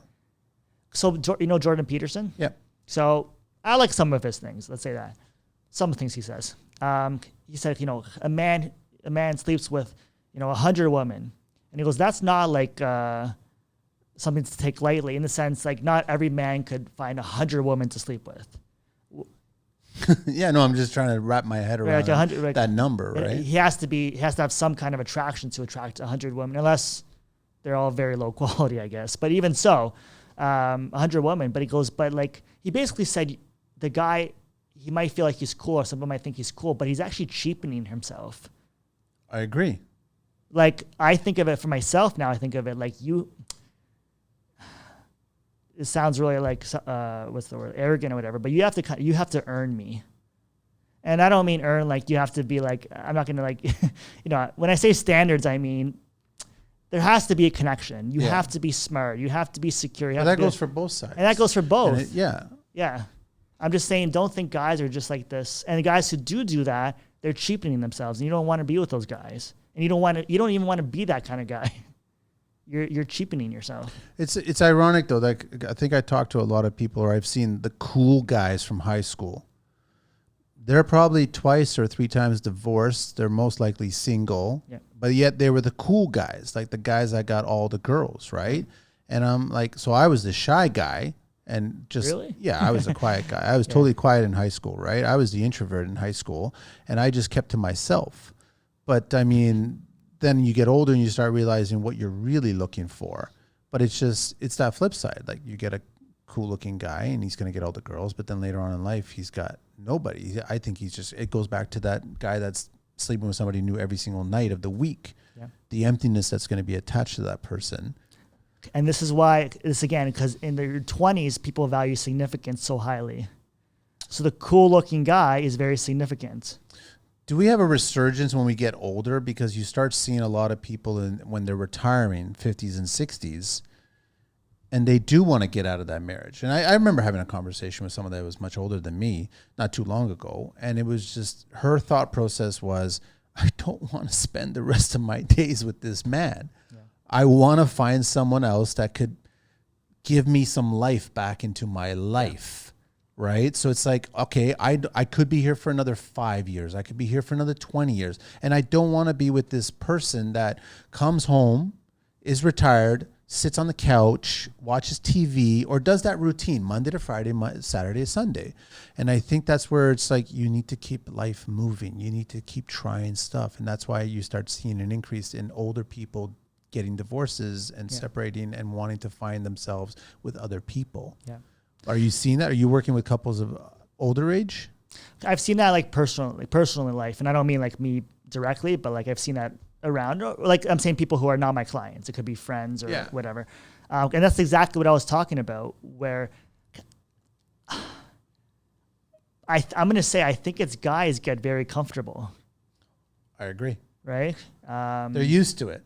So, Jordan Peterson? Yeah. So I like some of his things. Let's say that. Some things he says. He said, a man sleeps with, 100 women. And he goes, that's not like something to take lightly, in the sense, like not every man could find 100 women to sleep with. Yeah, no, I'm just trying to wrap my head around that number, right? He has to have some kind of attraction to attract 100 women, unless they're all very low quality, I guess. But even so, 100 women. But he basically said the guy, he might feel like he's cool, or someone might think he's cool, but he's actually cheapening himself. I agree. Like, I think of it for myself now. I think of it like it sounds really like, what's the word, arrogant or whatever, but you have to earn me. And I don't mean earn like you have to be like, I'm not going to like, when I say standards, I mean, there has to be a connection. You have to be smart. You have to be secure. That goes for both sides. And that goes for both. Yeah. Yeah. I'm just saying, don't think guys are just like this. And the guys who do that, they're cheapening themselves, and you don't want to be with those guys. And you don't even want to be that kind of guy. You're cheapening yourself. It's ironic though. Like, I think I talked to a lot of people, or I've seen the cool guys from high school. They're probably twice or three times divorced. They're most likely single, but yet they were the cool guys, like the guys that got all the girls, right? And I'm like, so I was the shy guy, and just really? I was a quiet guy. I was totally quiet in high school, right? I was the introvert in high school, and I just kept to myself. But I mean, then you get older and you start realizing what you're really looking for. But it's that flip side. Like, you get a cool looking guy and he's going to get all the girls, but then later on in life, he's got nobody. I think it goes back to that guy that's sleeping with somebody new every single night of the week. Yeah. The emptiness that's going to be attached to that person. And this is why, because in their 20s, people value significance so highly. So the cool looking guy is very significant. Do we have a resurgence when we get older? Because you start seeing a lot of people when they're retiring, 50s and 60s, and they do want to get out of that marriage. And I remember having a conversation with someone that was much older than me not too long ago, and it was just, her thought process was, I don't want to spend the rest of my days with this man. Yeah. I want to find someone else that could give me some life back into my life. Yeah. Right. So it's like, okay, I could be here for another 5 years. I could be here for another 20 years. And I don't want to be with this person that comes home, is retired, sits on the couch, watches TV, or does that routine Monday to Friday, Saturday to Sunday. And I think that's where it's like, you need to keep life moving. You need to keep trying stuff. And that's why you start seeing an increase in older people getting divorces and separating and wanting to find themselves with other people. Yeah. Are you seeing that? Are you working with couples of older age? I've seen that like personally in life. And I don't mean like me directly, but like I've seen that around. Like I'm saying people who are not my clients. It could be friends or whatever. And that's exactly what I was talking about, where I'm going to say I think it's guys get very comfortable. I agree. Right? They're used to it.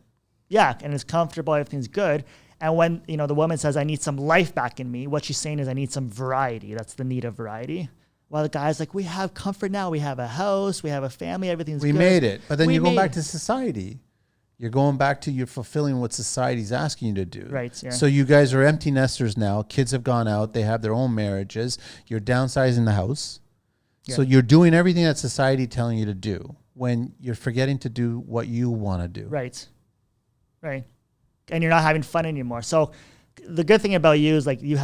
Yeah, and it's comfortable. Everything's good. And when, the woman says, I need some life back in me, what she's saying is I need some variety. That's the need of variety. While the guy's like, we have comfort now. We have a house. We have a family. Everything's good. We made it. But then you're going back to society. You're going back to you're fulfilling what society's asking you to do. Right. Yeah. So you guys are empty nesters now. Kids have gone out. They have their own marriages. You're downsizing the house. Yeah. So you're doing everything that society is telling you to do when you're forgetting to do what you want to do. Right. Right. And you're not having fun anymore. So the good thing about you is like you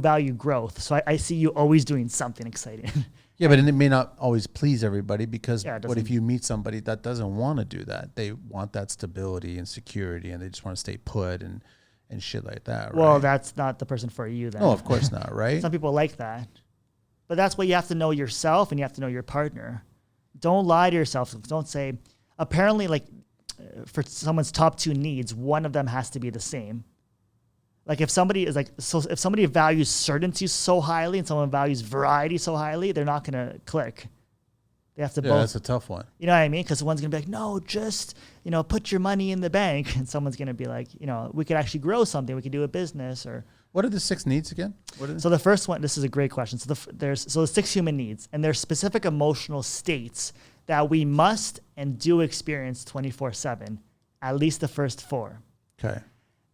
value growth. So I see you always doing something exciting. Yeah, but it may not always please everybody, because what if you meet somebody that doesn't want to do that? They want that stability and security, and they just want to stay put and shit like that, right? Well, that's not the person for you then. No, of course not, right? Some people like that. But that's what you have to know yourself, and you have to know your partner. Don't lie to yourself. Don't say, apparently, like, for someone's top two needs, one of them has to be the same. Like if somebody values certainty so highly and someone values variety so highly, they're not going to click. They have to Yeah, both. that's a tough one. You know what I mean? Because one's going to be like, no, just, put your money in the bank. And someone's going to be like, we could actually grow something. We could do a business or. What are the 6 needs again? So the first one, this is a great question. So there's 6 human needs, and there's specific emotional states that we must and do experience 24/7, at least the first 4. Okay.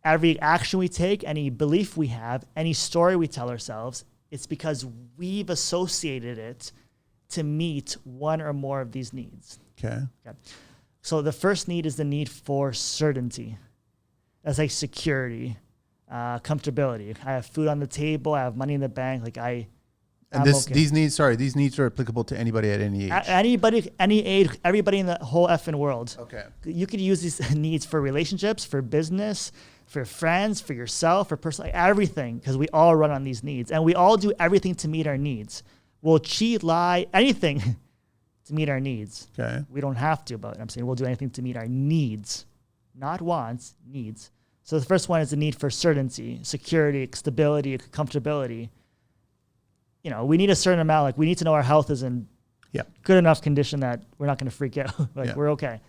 Every action we take, any belief we have, any story we tell ourselves, it's because we've associated it to meet one or more of these needs. Okay. So the first need is the need for certainty. That's like security, comfortability. I have food on the table. I have money in the bank. These needs are applicable to anybody at any age. Anybody, any age, everybody in the whole effing world. Okay. You could use these needs for relationships, for business, for friends, for yourself, for personal, everything, because we all run on these needs. And we all do everything to meet our needs. We'll cheat, lie, anything to meet our needs. Okay. We don't have to, but I'm saying we'll do anything to meet our needs, not wants, needs. So the first one is the need for certainty, security, stability, comfortability. We need a certain amount. Like, we need to know our health is in good enough condition that we're not going to freak out. We're okay.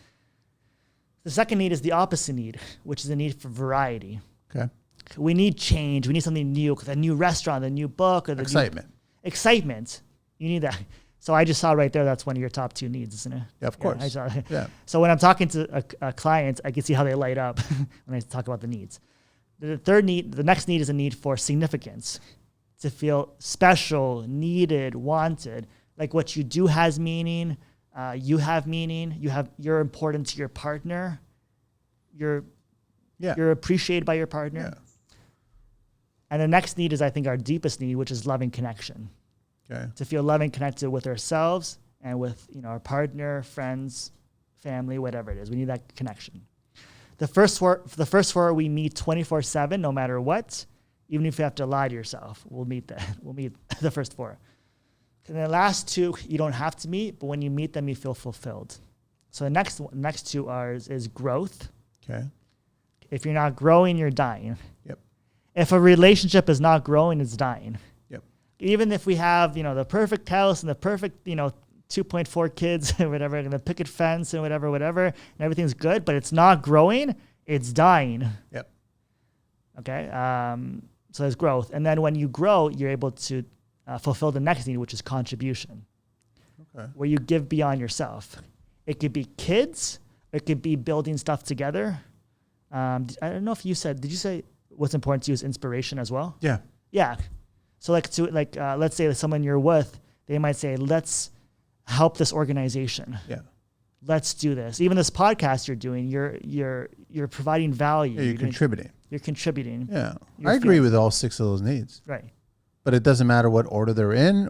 The second need is the opposite need, which is the need for variety. Okay. We need change. We need something new, a new restaurant, a new book, or the excitement. Excitement. You need that. So I just saw right there, that's one of your top 2 needs, isn't it? Yeah, of course. I saw it. Yeah. So when I'm talking to a client, I can see how they light up when I talk about the needs. The next need is a need for significance, to feel special, needed, wanted. Like what you do has meaning. You have meaning. You're important to your partner. You're appreciated by your partner. Yeah. And the next need is, I think, our deepest need, which is loving connection. Okay. To feel loving, connected with ourselves and with our partner, friends, family, whatever it is. We need that connection. The first 4 we meet 24/7, no matter what. Even if you have to lie to yourself, we'll meet that. We'll meet the first 4. And the last 2 you don't have to meet, but when you meet them, you feel fulfilled. So the next 2 R's is growth. Okay. If you're not growing, you're dying. Yep. If a relationship is not growing, it's dying. Yep. Even if we have, the perfect house and the perfect, 2.4 kids or whatever, and the picket fence and whatever, and everything's good, but it's not growing, it's dying. Yep. Okay. So there's growth. And then when you grow, you're able to fulfill the next need, which is contribution. Okay. Where you give beyond yourself. It could be kids. It could be building stuff together. I don't know if did you say what's important to you is inspiration as well? Yeah. Yeah. So let's say that someone you're with, they might say, let's help this organization. Yeah. Let's do this. Even this podcast you're doing, you're providing value. Yeah, you're contributing. You're contributing. Yeah. I agree with all 6 of those needs. Right. But it doesn't matter what order they're in,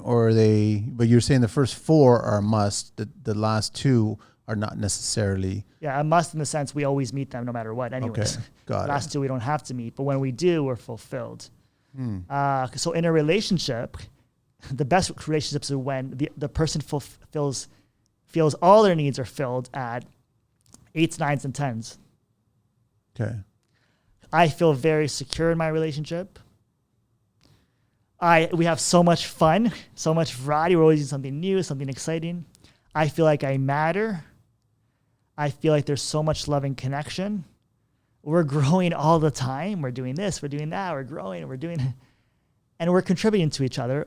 but you're saying the first 4 are a must. The last 2 are not necessarily. Yeah, a must in the sense we always meet them no matter what anyways. Okay, got it. Last 2 we don't have to meet, but when we do, we're fulfilled. So in a relationship, the best relationships are when the person feels all their needs are filled at 8s, 9s, and 10s. Okay. I feel very secure in my relationship. We have so much fun, so much variety. We're always doing something new, something exciting. I feel like I matter. I feel like there's so much love and connection. We're growing all the time. We're doing this, we're doing that, we're growing, and we're contributing to each other.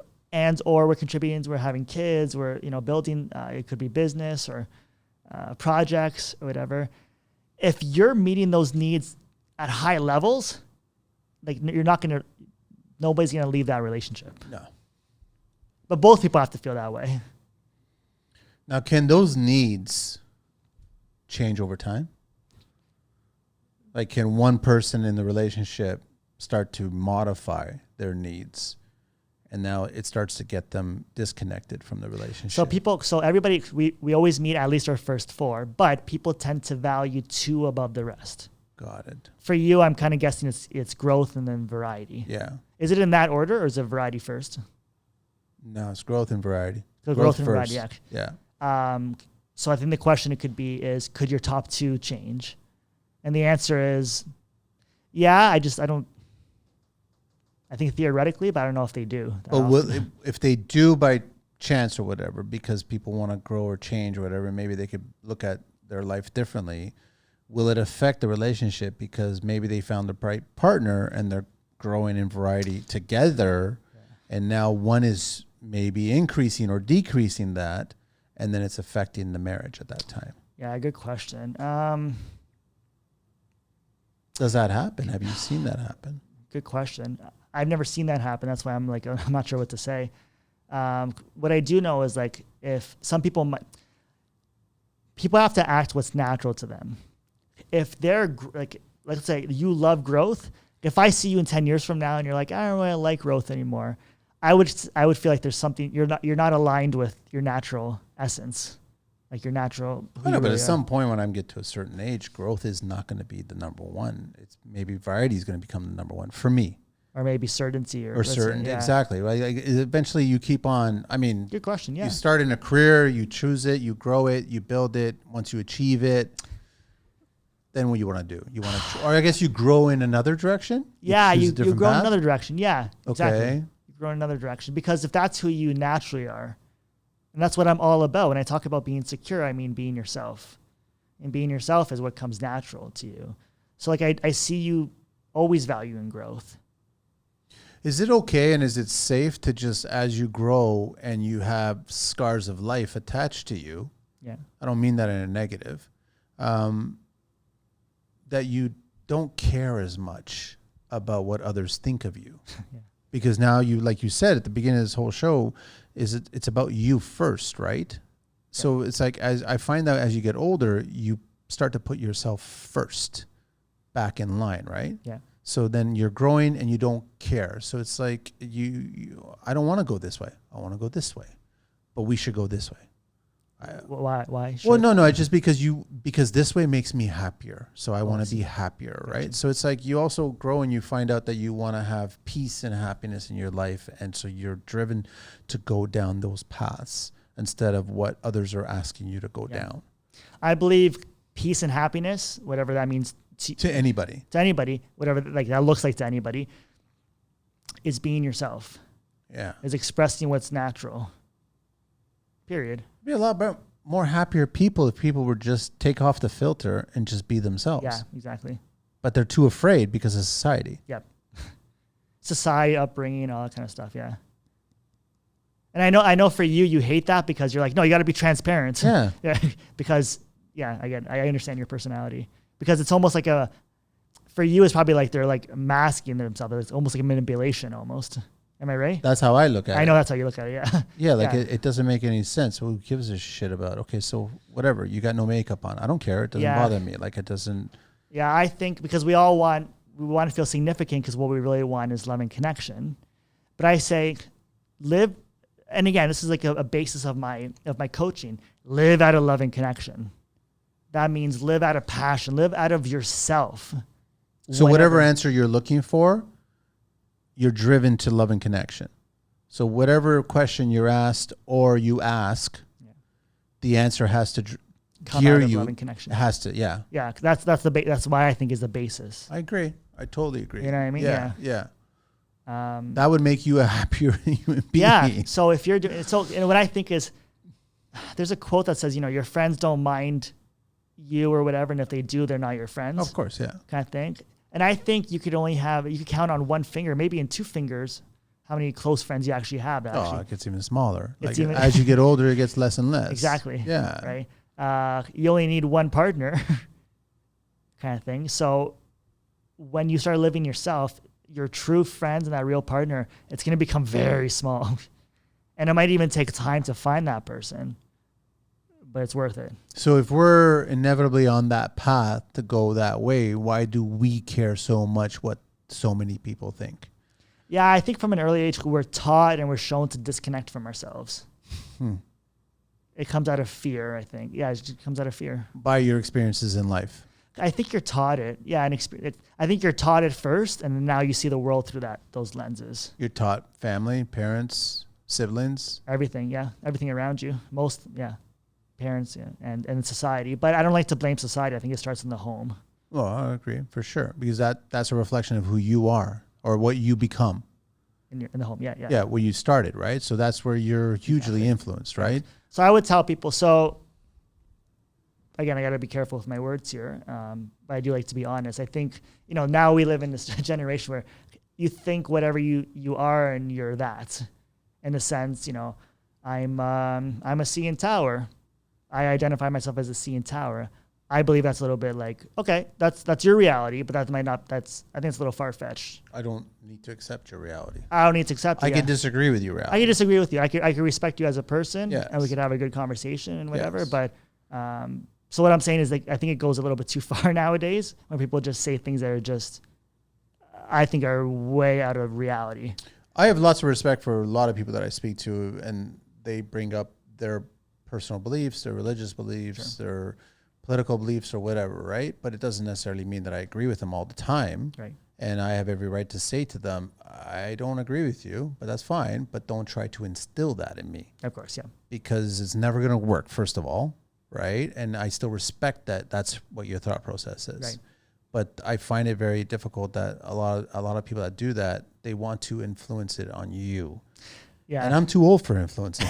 Or we're contributing, we're having kids, we're building, it could be business or projects or whatever. If you're meeting those needs at high levels, nobody's going to leave that relationship. No. But both people have to feel that way. Now, can those needs change over time? Like, can one person in the relationship start to modify their needs, and now it starts to get them disconnected from the relationship? So everybody, we always meet at least our first 4, but people tend to value 2 above the rest. Got it. For you, I'm kind of guessing it's growth and then variety. Yeah. Is it in that order, or is it variety first? No, it's growth and variety. So growth and variety, yeah. So I think the question could your top 2 change? And the answer is, yeah. I think theoretically, but I don't know if they do. But if they do by chance or whatever, because people want to grow or change or whatever, maybe they could look at their life differently. Will it affect the relationship because maybe they found the right partner and they're growing in variety together, and now one is maybe increasing or decreasing that, and then it's affecting the marriage at that time? Yeah, good question. Does that happen? Have you seen that happen? Good question. I've never seen that happen. That's why I'm like, I'm not sure what to say. What I do know is like, if some people have to act what's natural to them. If they're like, let's say you love growth. If I see you in 10 years from now and you're like, I don't really like growth anymore, I would feel like there's something you're not aligned with your natural essence, like your natural. I know, but at some point when I get to a certain age, growth is not going to be the number one. It's maybe variety is going to become the number one for me. Or maybe certainty or certain. Exactly. Right? Like, eventually you keep on. I mean, good question. Yeah. You start in a career, you choose it, you grow it, you build it. Once you achieve it, then what you want to do? You want to, or I guess you grow in another direction. You grow in another direction. Yeah. Exactly. Okay. You grow in another direction, because if that's who you naturally are, and that's what I'm all about. When I talk about being secure, I mean being yourself, and being yourself is what comes natural to you. So like I see you always valuing growth. Is it okay and is it safe to just, as you grow and you have scars of life attached to you? Yeah. I don't mean that in a negative. That you don't care as much about what others think of you. Yeah. Because now you, like you said at the beginning of this whole show, it's about you first, right? Yeah. So it's like, as I find that as you get older, you start to put yourself first back in line, right? Yeah. So then you're growing and you don't care. So it's like I don't want to go this way. I want to go this way, but we should go this way. Why? Well, no, just because this way makes me happier. So I want to be happier, right? Gotcha. So it's like you also grow and you find out that you want to have peace and happiness in your life. And so you're driven to go down those paths instead of what others are asking you to go down. I believe peace and happiness, whatever that means to anybody, whatever like that looks like to anybody, is being yourself. Yeah. Is expressing what's natural. Period. It'd be a lot more happier people if people would just take off the filter and just be themselves. Yeah, exactly. But they're too afraid because of society. Yep. Society, upbringing, all that kind of stuff. Yeah. And I know for you hate that because you're like, no, you got to be transparent. Yeah. Yeah. Because I understand your personality, because it's almost like for you, it's probably like they're like masking themselves. It's almost like a manipulation almost. Am I right? That's how I look at it. I know that's how you look at it, yeah. Yeah, like it doesn't make any sense. Who gives a shit about, okay, so whatever, you got no makeup on. I don't care. It doesn't bother me. Like it doesn't. Yeah, I think because we want to feel significant, because what we really want is love and connection. But I say live, and again, this is like a basis of my coaching, live out of love and connection. That means live out of passion, live out of yourself. So whatever answer you're looking for, you're driven to love and connection. So whatever question you're asked or you ask, the answer has to gear you. Love and connection. It has to, yeah. Yeah, that's why I think is the basis. I agree. I totally agree. You know what I mean? Yeah. That would make you a happier human being. Yeah. So if you're doing what I think is, there's a quote that says, your friends don't mind you or whatever, and if they do, they're not your friends. Of course, yeah. Kind of thing. And I think you could count on one finger, maybe in 2 fingers, how many close friends you actually have. It gets even smaller. As you get older, it gets less and less. Exactly. Yeah. Right. You only need one partner, kind of thing. So when you start living yourself, your true friends and that real partner, it's going to become very small. And it might even take time to find that person, but it's worth it. So if we're inevitably on that path to go that way, why do we care so much what so many people think? Yeah, I think from an early age, we're taught and we're shown to disconnect from ourselves. It comes out of fear, I think. Yeah, it comes out of fear. By your experiences in life. I think you're taught it. Yeah, I think you're taught it first, and now you see the world through those lenses. You're taught family, parents, siblings. Everything, yeah. Everything around you. Parents, yeah, and society. But I don't like to blame society. I think it starts in the home. Well, I agree, for sure. Because that's a reflection of who you are or what you become. in the home. Yeah. Yeah, where you started, right? So that's where you're hugely influenced, right? So I would tell people, so again, I got to be careful with my words here, but I do like to be honest. I think, now we live in this generation where you think whatever you are and you're that. In a sense, I'm a CN Tower. I identify myself as a CN Tower. I believe that's a little bit like, okay, that's your reality, but that might not, I think it's a little far-fetched. I don't need to accept your reality. I don't need to accept it. I can disagree with your reality. I can disagree with you. I can respect you as a person, Yes. and we could have a good conversation and whatever. Yes. But so what I'm saying is, like, I think it goes a little bit too far nowadays when people just say things that are just, I think, are way out of reality. I have lots of respect for a lot of people that I speak to, and they bring up their personal beliefs, their religious beliefs, their political beliefs or whatever, right? But it doesn't necessarily mean that I agree with them all the time. Right. And I have every right to say to them, I don't agree with you, but that's fine. But don't try to instill that in me. Of course, yeah. Because it's never going to work, first of all, right? And I still respect that that's what your thought process is. Right. But I find it very difficult that a lot of people that do that, they want to influence it on you. Yeah. And I'm too old for influencing.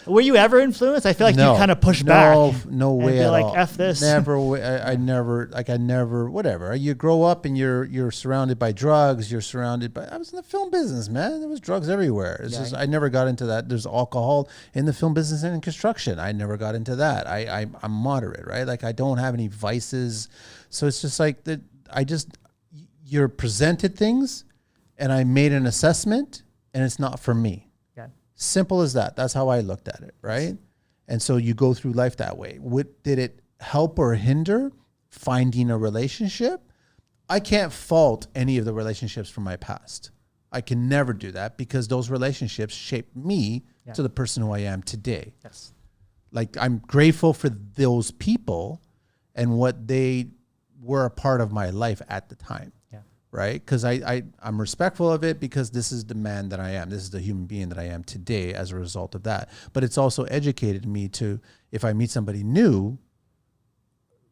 Were you ever influenced? I feel like you kind of pushed back. No way at like, all. F this. Never. I never, whatever. You grow up and you're surrounded by drugs. You're surrounded by, I was in the film business, man. There was drugs everywhere. It's just, I never got into that. There's alcohol in the film business and in construction. I never got into that. I'm moderate, right? Like, I don't have any vices. So it's just like that. You're presented things and I made an assessment, and it's not for me. Yeah. Simple as that. That's how I looked at it, right? And so you go through life that way. Did it help or hinder finding a relationship? I can't fault any of the relationships from my past. I can never do that because those relationships shaped me to the person who I am today. Yes. Like, I'm grateful for those people and what they were a part of my life at the time. Right? Because I'm respectful of it because this is the man that I am. This is the human being that I am today as a result of that. But it's also educated me to, if I meet somebody new,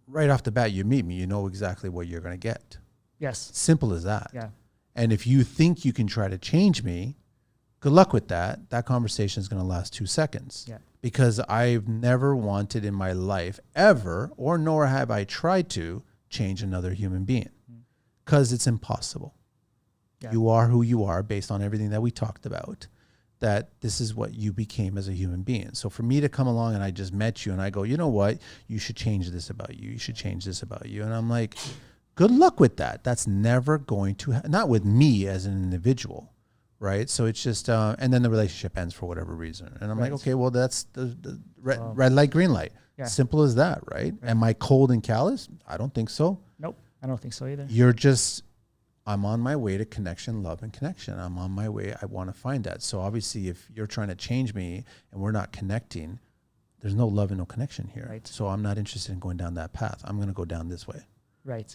right off the bat, you meet me, you know exactly what you're going to get. Yes. Simple as that. Yeah. And if you think you can try to change me, good luck with that. That conversation is going to last 2 seconds. Yeah. Because I've never wanted in my life ever, or nor have I tried to, change another human being. Because it's impossible. Yeah. You are who you are based on everything that we talked about, that this is what you became as a human being. So for me to come along and I just met you and I go, you know what, you should change this about you. You should change this about you. And I'm like, good luck with that. That's never going to, not with me as an individual, right? So it's just, and then the relationship ends for whatever reason. And I'm like, okay, well, that's the red light, green light. Yeah. Simple as that, right? Am I cold and callous? I don't think so. Nope. I don't think so either. I'm on my way to connection, love, and connection. I'm on my way. I want to find that. So obviously, if you're trying to change me and we're not connecting, there's no love and no connection here. Right. So I'm not interested in going down that path. I'm going to go down this way. Right.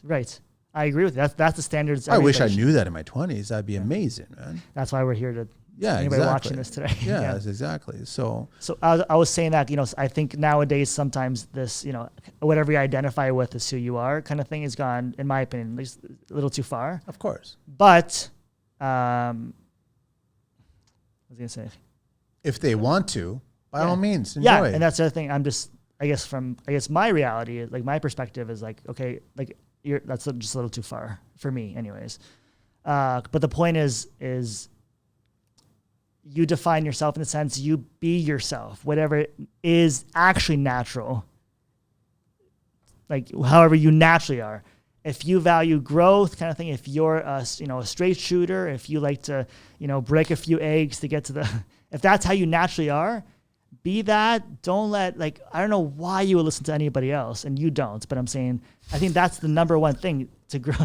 I agree with you. That's the standards. I wish I knew that in my 20s. That'd be amazing, man. That's why we're here to. Yeah, anybody watching this today. Yeah, exactly. So I was saying that, I think nowadays sometimes this, whatever you identify with is who you are kind of thing has gone, in my opinion, at least a little too far. Of course. But, what was I going to say? If they want to, by all means, enjoy. Yeah, and that's the other thing. I'm just, I guess my reality, like my perspective is like, okay, like that's just a little too far for me anyways. But the point is you define yourself in the sense you be yourself, whatever is actually natural, like however you naturally are. If you value growth kind of thing, if you're a straight shooter, if you like to, break a few eggs to get to the, if that's how you naturally are, be that. Don't let, like, I don't know why you would listen to anybody else and you don't, but I'm saying, I think that's the number one thing to grow,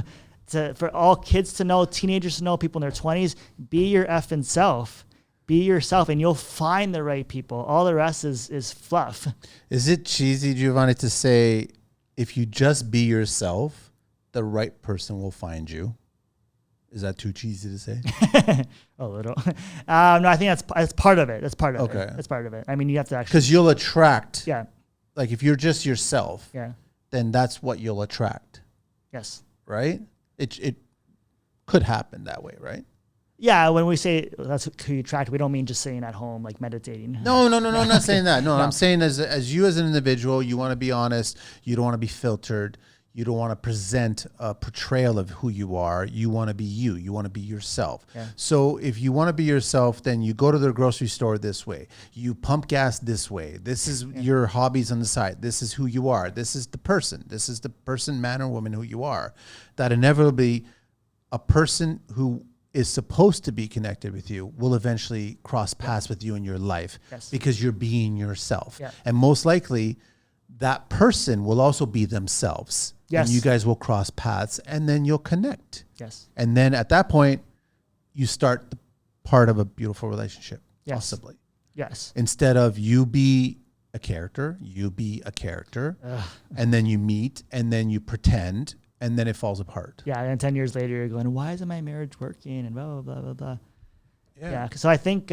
for all kids to know, teenagers to know, people in their 20s, be your effing self. Be yourself and you'll find the right people. All the rest is fluff. Is it cheesy, Giovanni, to say if you just be yourself, the right person will find you? Is that too cheesy to say? A little. No, I think that's part of it. That's part of it. Okay. That's part of it. I mean, you have to actually. Because you'll attract. Yeah. Like if you're just yourself. Yeah. Then that's what you'll attract. Yes. Right? It could happen that way, right? Yeah, when we say that's who you attract, we don't mean just sitting at home like meditating. No, I'm not saying that. No, I'm saying as you as an individual, you want to be honest. You don't want to be filtered. You don't want to present a portrayal of who you are. You want to be you. You want to be yourself. Yeah. So if you want to be yourself, then you go to the grocery store this way. You pump gas this way. This is your hobbies on the side. This is who you are. This is the person. This is the person, man or woman who you are. That inevitably a person who is supposed to be connected with you will eventually cross paths with you in your life because you're being yourself. Yeah. And most likely that person will also be themselves. Yes. And you guys will cross paths and then you'll connect. Yes. And then at that point, you start the part of a beautiful relationship, possibly. Yes. Instead of you be a character, and then you meet and then you pretend and then it falls apart. Yeah, and 10 years later, you're going, why isn't my marriage working? And blah, blah, blah, blah, blah. Yeah. So I think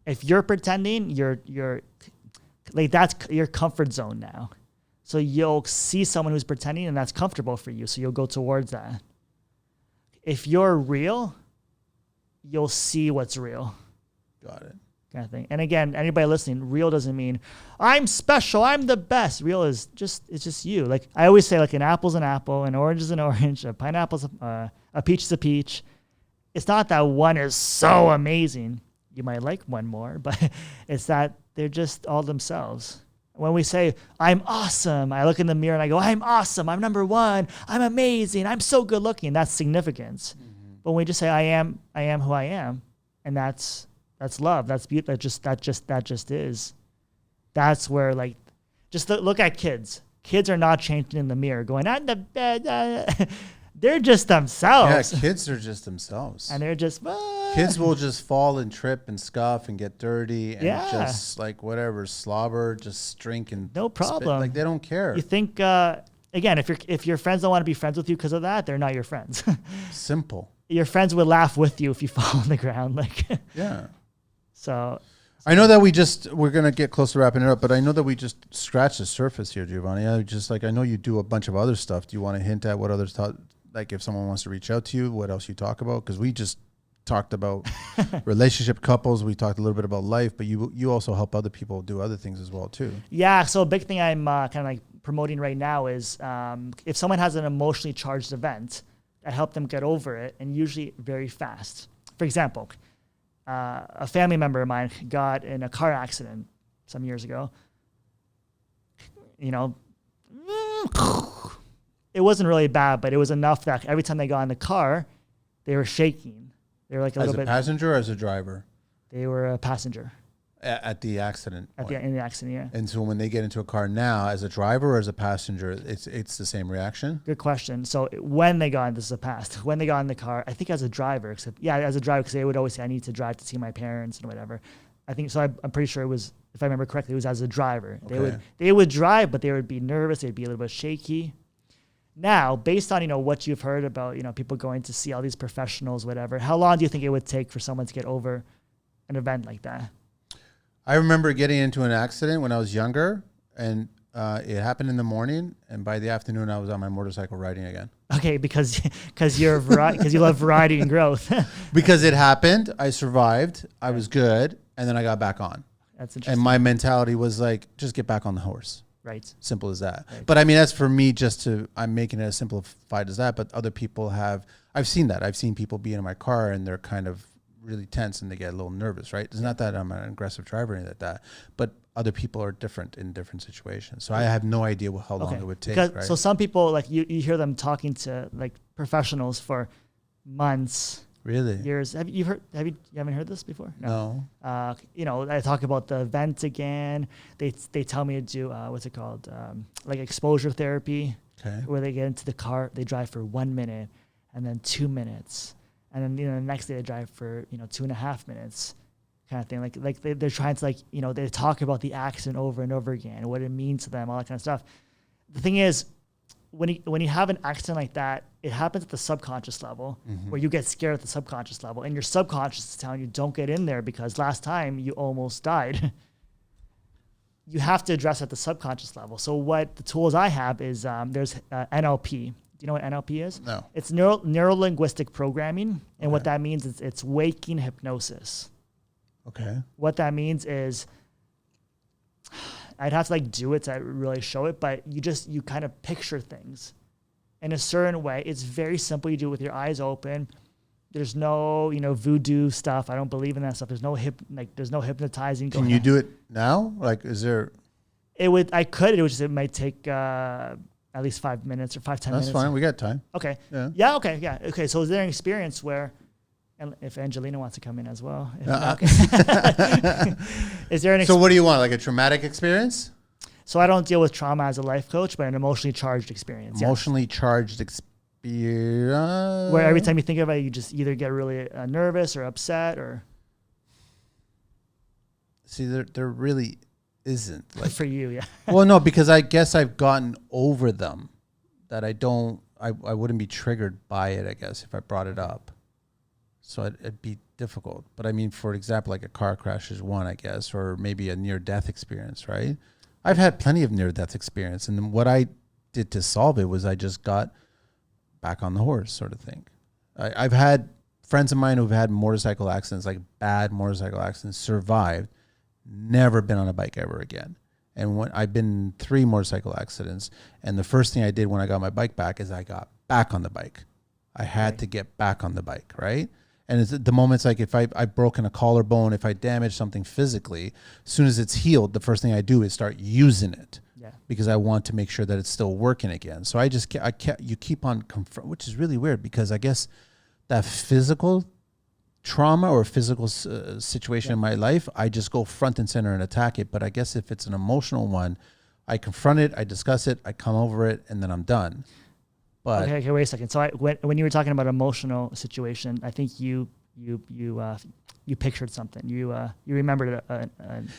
if you're pretending, you're like, that's your comfort zone now. So you'll see someone who's pretending and that's comfortable for you. So you'll go towards that. If you're real, you'll see what's real. Got it. Kind of thing. And again, anybody listening, real doesn't mean I'm special, I'm the best. Real is it's just you. Like I always say, like an apple's an apple, an orange is an orange, a pineapple's a peach is a peach. It's not that one is so amazing. You might like one more, but it's that they're just all themselves. When we say I'm awesome, I look in the mirror and I go, I'm awesome, I'm number one, I'm amazing, I'm so good looking. That's significance. Mm-hmm. But when we just say I am who I am, and that's love. That's beauty. That just is. That's where, like, just look at kids. Kids are not changing in the mirror, going on the bed. They're just themselves. Yeah, kids are just themselves, and they're just. Kids will just fall and trip and scuff and get dirty and just like whatever slobber, just drink and no problem. Spit. Like they don't care. You think again, if your friends don't want to be friends with you because of that, they're not your friends. Simple. Your friends would laugh with you if you fall on the ground, like. Yeah. So I know that we're going to get close to wrapping it up, but I know that we just scratched the surface here, Giovanni. I know you do a bunch of other stuff. Do you want to hint at what others talk, like if someone wants to reach out to you, what else you talk about? Because we just talked about relationship couples. We talked a little bit about life, but you also help other people do other things as well too. Yeah. So a big thing I'm kind of like promoting right now is if someone has an emotionally charged event, I help them get over it, and usually very fast. For example, a family member of mine got in a car accident some years ago. You know, it wasn't really bad, but it was enough that every time they got in the car, they were shaking. They were like a little bit. As a passenger or as a driver? They were a passenger. At the accident. In the accident, yeah. And so when they get into a car now, as a driver or as a passenger, it's the same reaction? Good question. So when they got in, this is a past. When they got in the car, I think as a driver, because they would always say, I need to drive to see my parents and whatever. I think so. I'm pretty sure it was, if I remember correctly, it was as a driver. Okay. They would drive, but they would be nervous. They'd be a little bit shaky. Now, based on, what you've heard about, people going to see all these professionals, whatever, how long do you think it would take for someone to get over an event like that? I remember getting into an accident when I was younger, and it happened in the morning, and by the afternoon, I was on my motorcycle riding again. Okay, because you love variety and growth. Because it happened, I survived, I was good, and then I got back on. That's interesting. And my mentality was like, just get back on the horse. Right. Simple as that. Right. But I mean, that's for me I'm making it as simplified as that, but other people I've seen that. I've seen people be in my car and they're kind of really tense and they get a little nervous, right? It's not that I'm an aggressive driver or anything like that, but other people are different in different situations. So I have no idea how long it would take. Right? So some people, like you hear them talking to like professionals for months, really years. You haven't heard this before? No. I talk about the event again. They tell me to do what's it called? Like exposure therapy, where they get into the car, they drive for 1 minute and then 2 minutes. And then, the next day they drive for, 2.5 minutes kind of thing. Like they're trying to they talk about the accident over and over again, what it means to them, all that kind of stuff. The thing is, when you have an accident like that, it happens at the subconscious level, where you get scared at the subconscious level. And your subconscious is telling you, don't get in there because last time you almost died. You have to address at the subconscious level. So what the tools I have is there's NLP, you know what NLP is? No. It's neuro-linguistic programming. And what Okay. that means is it's waking hypnosis. Okay. What that means is I'd have to like do it to really show it, but you kind of picture things in a certain way. It's very simple. You do it with your eyes open. There's no, voodoo stuff. I don't believe in that stuff. There's no there's no hypnotizing. Can you do it now? Like, is there? I could. It might take at least 5 minutes or 5-10 minutes. That's fine. We got time. Okay. Yeah. Yeah. Okay. Yeah. Okay. So is there an experience where, and if Angelina wants to come in as well, is there an? So what do you want? Like a traumatic experience? So I don't deal with trauma as a life coach, but an emotionally charged experience. Emotionally charged experience. Where every time you think about it, you just either get really nervous or upset or. See, there really isn't. Like, for you, yeah. well, no, because I guess I've gotten over them. That I wouldn't be triggered by it, I guess, if I brought it up. So it'd be difficult. But I mean, for example, like a car crash is one, I guess, or maybe a near-death experience, right? I've had plenty of near-death experience. And then what I did to solve it was I just got back on the horse sort of thing. I've had friends of mine who've had motorcycle accidents, like bad motorcycle accidents, survived, never been on a bike ever again. And when I've been in 3 motorcycle accidents, and the first thing I did when I got my bike back is I got back on the bike. I had to get back on the bike, right? And it's the moments like if I've broken a collarbone, if I damage something physically, as soon as it's healed, the first thing I do is start using it. Yeah. Because I want to make sure that it's still working again. So you keep on which is really weird because I guess that physical trauma or physical situation in my life, I just go front and center and attack it. But I guess if it's an emotional one, I confront it, I discuss it, I come over it, and then I'm done. But okay, wait a second. So when you were talking about emotional situation, I think you pictured something. You remembered it.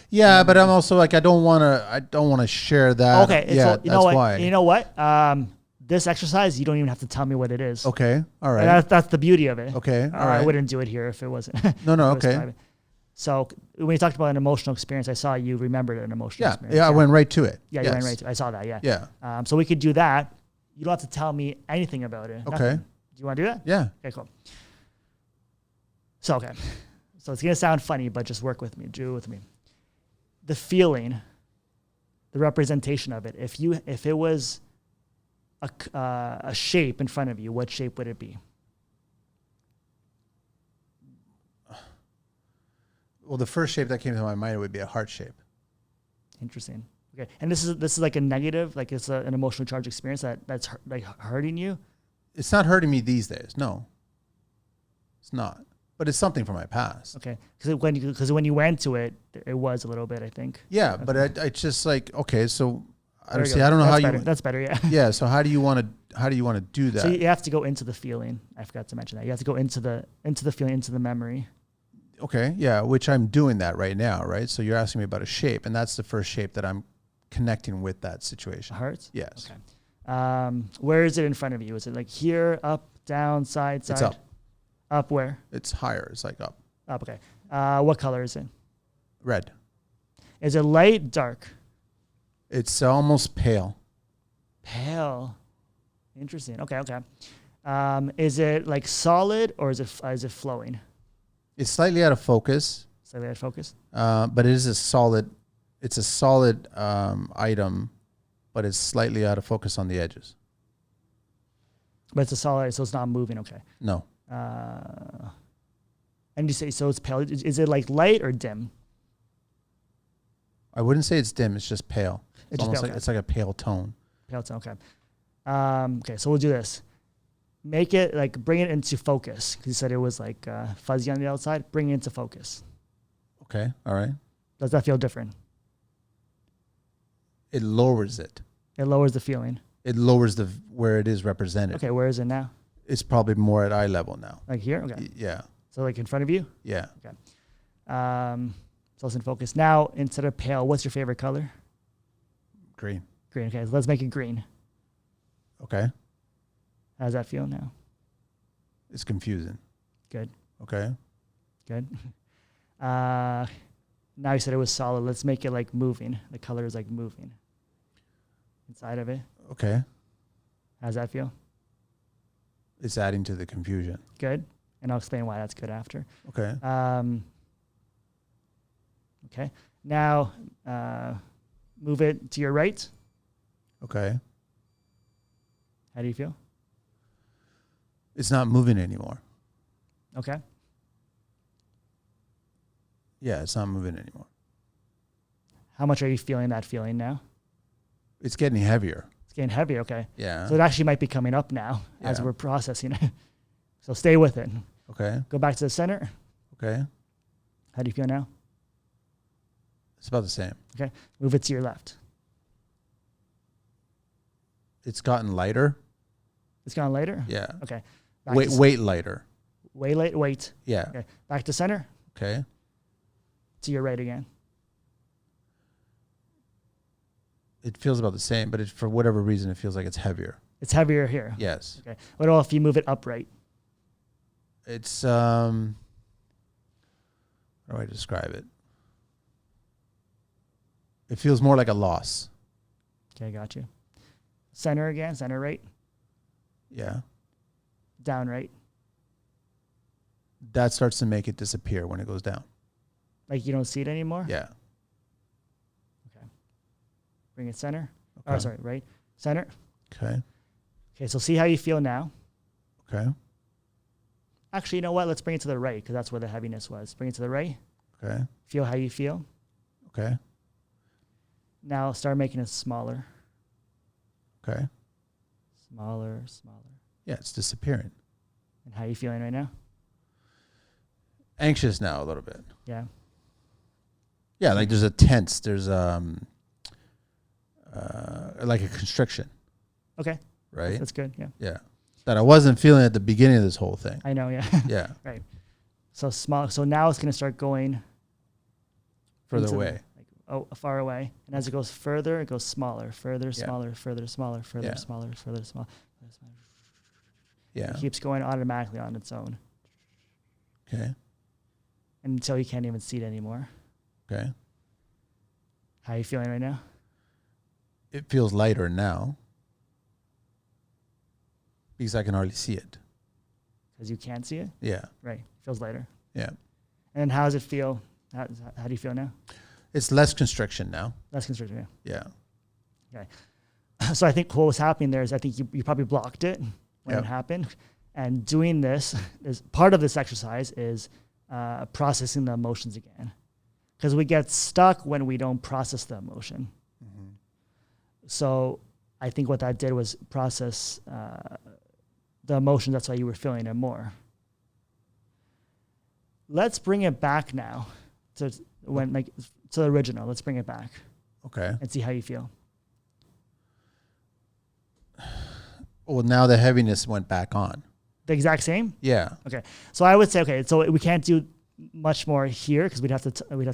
yeah, but I'm also like I don't want to share that. Okay, yeah, so you know what? why. You know what? This exercise, you don't even have to tell me what it is. Okay, all right. And that's the beauty of it. Okay, all right. I wouldn't do it here if it wasn't. No, if it was okay. private. So when you talked about an emotional experience, I saw you remembered an emotional experience. Yeah, I went right to it. Yeah, yes. you went right to it. I saw that, yeah. Yeah. So we could do that. You don't have to tell me anything about it. Okay. Nothing. Do you want to do that? Yeah. Okay, cool. So, okay. So it's going to sound funny, but just work with me. Do it with me. The feeling, the representation of it, if it was a shape in front of you, what shape would it be? Well, the first shape that came to my mind would be a heart shape. Interesting. Okay, and this is like a negative, like it's an emotional charge experience that's like hurting you. It's not hurting me these days. No, it's not. But it's something from my past. Okay, because when you went to it, it was a little bit, I think. Yeah, okay. But I just like okay, so I don't That's know how better. you. That's better. Yeah. Yeah. So how do you want to do that? So you have to go into the feeling. I forgot to mention that. You have to go into the feeling, into the memory. Okay. Yeah, which I'm doing that right now, right? So you're asking me about a shape, and that's the first shape that I'm connecting with that situation. Heart? Yes. Okay. Where is it in front of you? Is it like here, up, down, side? It's up. Up where? It's higher. It's like up. Up, okay. What color is it? Red. Is it light, dark? It's almost pale. Pale. Interesting. Okay. Is it like solid or is it flowing? It's slightly out of focus. Slightly out of focus? But it is a solid. It's a solid item, but it's slightly out of focus on the edges. But it's a solid, so it's not moving. Okay. No. And you say so it's pale. Is it like light or dim? I wouldn't say it's dim. It's just pale. It's almost pale, like it's like a pale tone. Pale tone. Okay. Okay. So we'll do this. Make it like bring it into focus because you said it was like fuzzy on the outside. Bring it into focus. Okay. All right. Does that feel different? It lowers it. It lowers the feeling. It lowers where it is represented. Okay. Where is it now? It's probably more at eye level now. Like here. Okay. Yeah. So like in front of you. Yeah. Okay. So it's in focus now. Instead of pale, what's your favorite color? Green. Green. Okay. So let's make it green. Okay. How does that feel now? It's confusing. Good. Okay. Good. Now you said it was solid. Let's make it like moving. The color is like moving inside of it. Okay. How does that feel? It's adding to the confusion. Good. And I'll explain why that's good after. Okay. Okay. Now, move it to your right. Okay. How do you feel? It's not moving anymore. Okay. Yeah, it's not moving anymore. How much are you feeling that feeling now? It's getting heavier. It's getting heavy. Okay. Yeah. So it actually might be coming up now as we're processing it. So stay with it. Okay. Go back to the center. Okay. How do you feel now? It's about the same. Okay. Move it to your left. It's gotten lighter. It's gone later? Yeah. Okay. Weight lighter. Weight. Yeah. Okay. Back to center. Okay. To your right again. It feels about the same, but for whatever reason, it feels like it's heavier. It's heavier here. Yes. Okay. What about if you move it upright? It's, how do I describe it? It feels more like a loss. Okay, got you. Center again, center right. Yeah. Down right. That starts to make it disappear when it goes down. Like you don't see it anymore? Yeah. Okay. Bring it center. Okay. Oh, sorry, right. Center. Okay. Okay, so see how you feel now. Okay. Actually, you know what? Let's bring it to the right because that's where the heaviness was. Bring it to the right. Okay. Feel how you feel. Okay. Now start making it smaller. Okay. Smaller. Yeah, it's disappearing. And how are you feeling right now? Anxious now a little bit. Yeah. Yeah, like there's a tense. There's like a constriction. Okay. Right? That's good. Yeah. Yeah. That I wasn't feeling at the beginning of this whole thing. I know. Yeah. Yeah. Right. So small. So now it's going to start going Further away. Far away. And as it goes further, it goes smaller, further, Yeah. smaller, further, smaller, further, Yeah. smaller, further, smaller. Yeah. It keeps going automatically on its own Okay. until you can't even see it anymore. Okay. How are you feeling right now? It feels lighter now because I can hardly see it. Because you can't see it? Yeah. Right. Feels lighter. Yeah. And how does it feel? How do you feel now? It's less constriction now. Less constriction. Yeah. Okay. So I think what was happening there is I think you probably blocked it when Yep. it happened. And doing this is part of this exercise is processing the emotions again. Because we get stuck when we don't process the emotion. Mm-hmm. So I think what that did was process the emotion. That's why you were feeling it more. Let's bring it back now to the original. Let's bring it back Okay. and see how you feel. Well, now the heaviness went back on. The exact same? Yeah. Okay. So I would say, okay, so we can't do much more here because we'd have to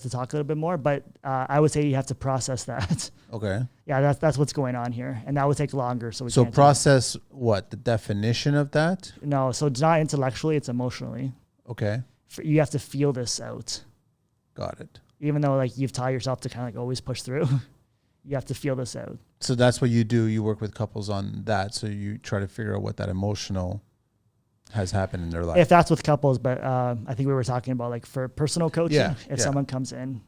talk a little bit more, but I would say you have to process that. Okay. Yeah, that's what's going on here. And that would take longer. So So can't process what? The definition of that? No, so it's not intellectually, it's emotionally. Okay. You have to feel this out. Got it. Even though like you've taught yourself to kind of like always push through, you have to feel this out. So that's what you do. You work with couples on that. So you try to figure out what that emotional has happened in their life. If that's with couples, but I think we were talking about like for personal coaching, Yeah, someone comes in.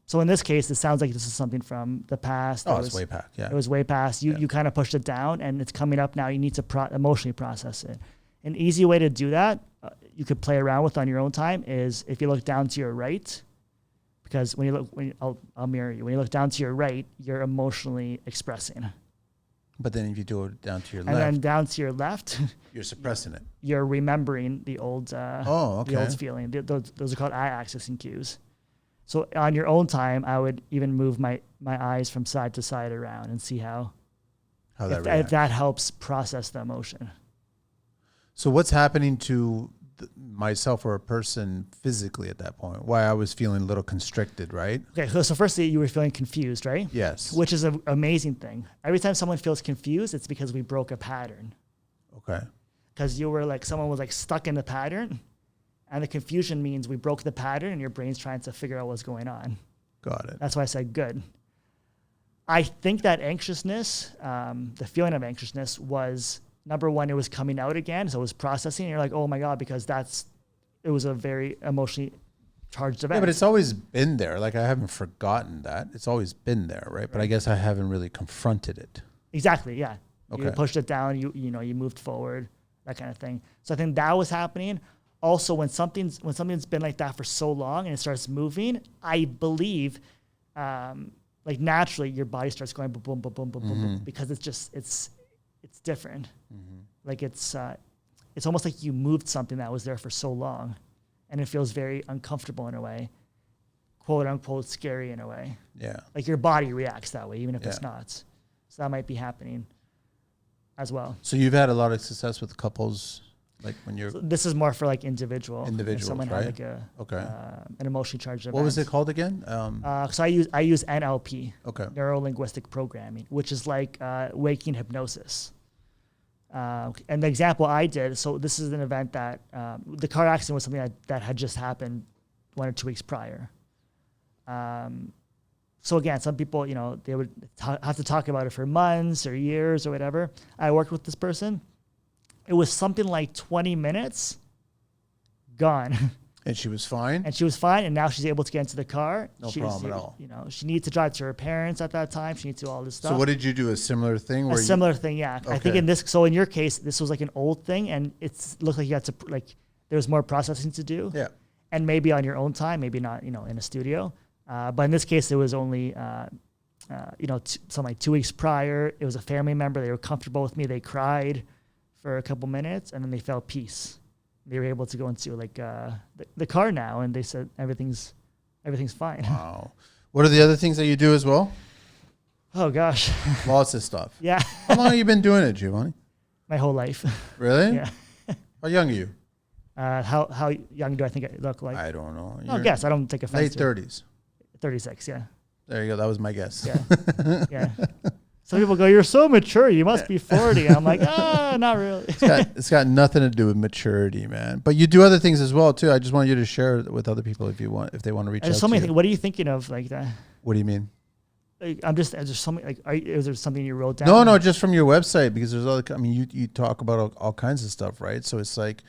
So in this case, it sounds like this is something from the past. Oh, it's way past. Yeah. It was way past. You kind of pushed it down and it's coming up now. You need to emotionally process it. An easy way to do that, you could play around with on your own time, is if you look down to your right, because I'll mirror you. When you look down to your right, you're emotionally expressing. But then if you do it down to your And left, then down to your left, you're suppressing it. you're remembering the old, Okay. the old feeling. Those are called eye accessing cues. So on your own time, I would even move my eyes from side to side around and see how that if reacts. that helps process the emotion. So what's happening to myself or a person physically at that point? Why I was feeling a little constricted, right? Okay, so firstly, you were feeling confused, right? Yes. Which is an amazing thing. Every time someone feels confused, it's because we broke a pattern. Okay. Because you were like, someone was like stuck in the pattern, and the confusion means we broke the pattern and your brain's trying to figure out what's going on. Got it. That's why I said good. I think that anxiousness, the feeling of anxiousness was number one, it was coming out again. So it was processing. And you're like, oh my God, because it was a very emotionally charged event. Yeah, but it's always been there. Like, I haven't forgotten that. It's always been there, right? But I guess I haven't really confronted it. Exactly, yeah. Okay. You pushed it down, you moved forward, that kind of thing. So I think that was happening. Also, when something's been like that for so long and it starts moving, I believe, like naturally, your body starts going boom, boom, boom, boom, boom, boom, boom, because it's different. Like it's almost like you moved something that was there for so long, and it feels very uncomfortable in a way, quote unquote scary in a way. Yeah. Like your body reacts that way, even if it's not. So that might be happening as well. So you've had a lot of success with couples, like when you're... So this is more for like individuals. Individuals, someone right? had like an emotionally charged event. What was it called again? So I use NLP, Okay. neuro-linguistic programming, which is like waking hypnosis. And the example I did, so this is an event that the car accident was something that had just happened 1 or 2 weeks prior. So again, some people, they would have to talk about it for months or years or whatever. I worked with this person. It was something like 20 minutes, gone. And she was fine? And she was fine, and now she's able to get into the car. No problem at all. She needs to drive to her parents at that time. She needs to do all this stuff. So what did you do? A similar thing? A similar thing, yeah. Okay. I think in your case, this was like an old thing, and it looked like you had to, there was more processing to do. Yeah. And maybe on your own time, maybe not, in a studio. But in this case, it was only, something like 2 weeks prior. It was a family member. They were comfortable with me. They cried for a couple minutes, and then they felt peace. They were able to go into the car now, and they said everything's fine. Wow. What are the other things that you do as well? Oh gosh. Lots of stuff. Yeah. How long have you been doing it, Giovanni? My whole life. Really? Yeah. How young are you? How young do I think I look like? I don't know. I guess I don't take offense. Late 30s. 36. Yeah. There you go. That was my guess. Yeah. Yeah. Some people go, "You're so mature. You must be 40." I'm like, not really. It's got nothing to do with maturity, man. But you do other things as well too. I just want you to share it with other people if they want to reach out. There's so many things. What are you thinking of like that? What do you mean? Like, is there something like? Is there something you wrote down? No, just from your website, because there's other. I mean, you talk about all kinds of stuff, right? So it's like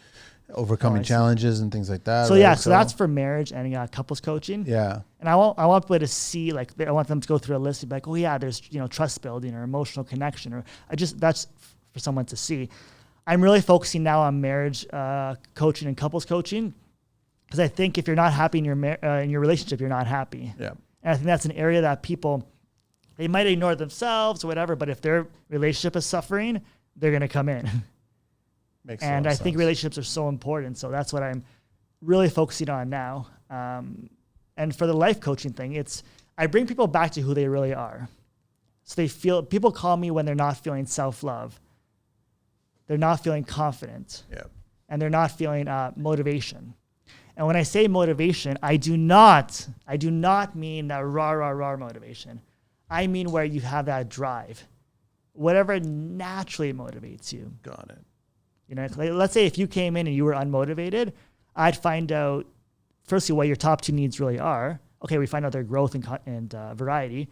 overcoming challenges and things like that. So right? yeah, so that's for marriage and couples coaching. Yeah. And I want people to see, like, I want them to go through a list and be like, oh yeah, there's trust building or emotional connection, or that's for someone to see. I'm really focusing now on marriage coaching and couples coaching, because I think if you're not happy in your relationship, you're not happy. Yeah. And I think that's an area that people, they might ignore themselves or whatever, but if their relationship is suffering, they're gonna come in. And I think relationships are so important. So that's what I'm really focusing on now. And for the life coaching thing, I bring people back to who they really are. So people call me when they're not feeling self-love. They're not feeling confident. Yeah. And they're not feeling motivation. And when I say motivation, I do not mean that rah motivation. I mean where you have that drive. Whatever naturally motivates you. Got it. Let's say if you came in and you were unmotivated, I'd find out, firstly, what your top 2 needs really are. Okay, we find out their growth and variety.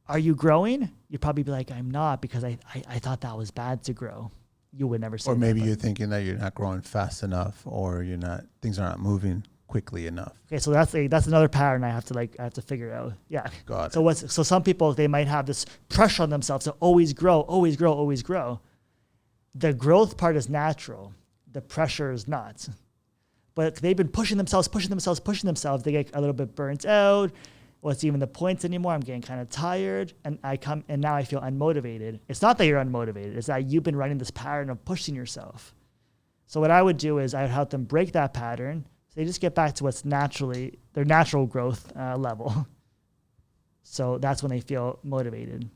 Are you growing? You'd probably be like, I'm not, because I thought that was bad to grow. You would never say that. Or maybe you're thinking that you're not growing fast enough, or things are not moving quickly enough. Okay, so that's another pattern I have to figure out. Yeah. Got it. So some people, they might have this pressure on themselves to always grow, always grow, always grow. The growth part is natural. The pressure is not. But they've been pushing themselves. They get a little bit burnt out. What's even the point anymore? I'm getting kind of tired. And now I feel unmotivated. It's not that you're unmotivated. It's that you've been running this pattern of pushing yourself. So what I would do is I would help them break that pattern. So they just get back to what's naturally their natural growth level. So that's when they feel motivated.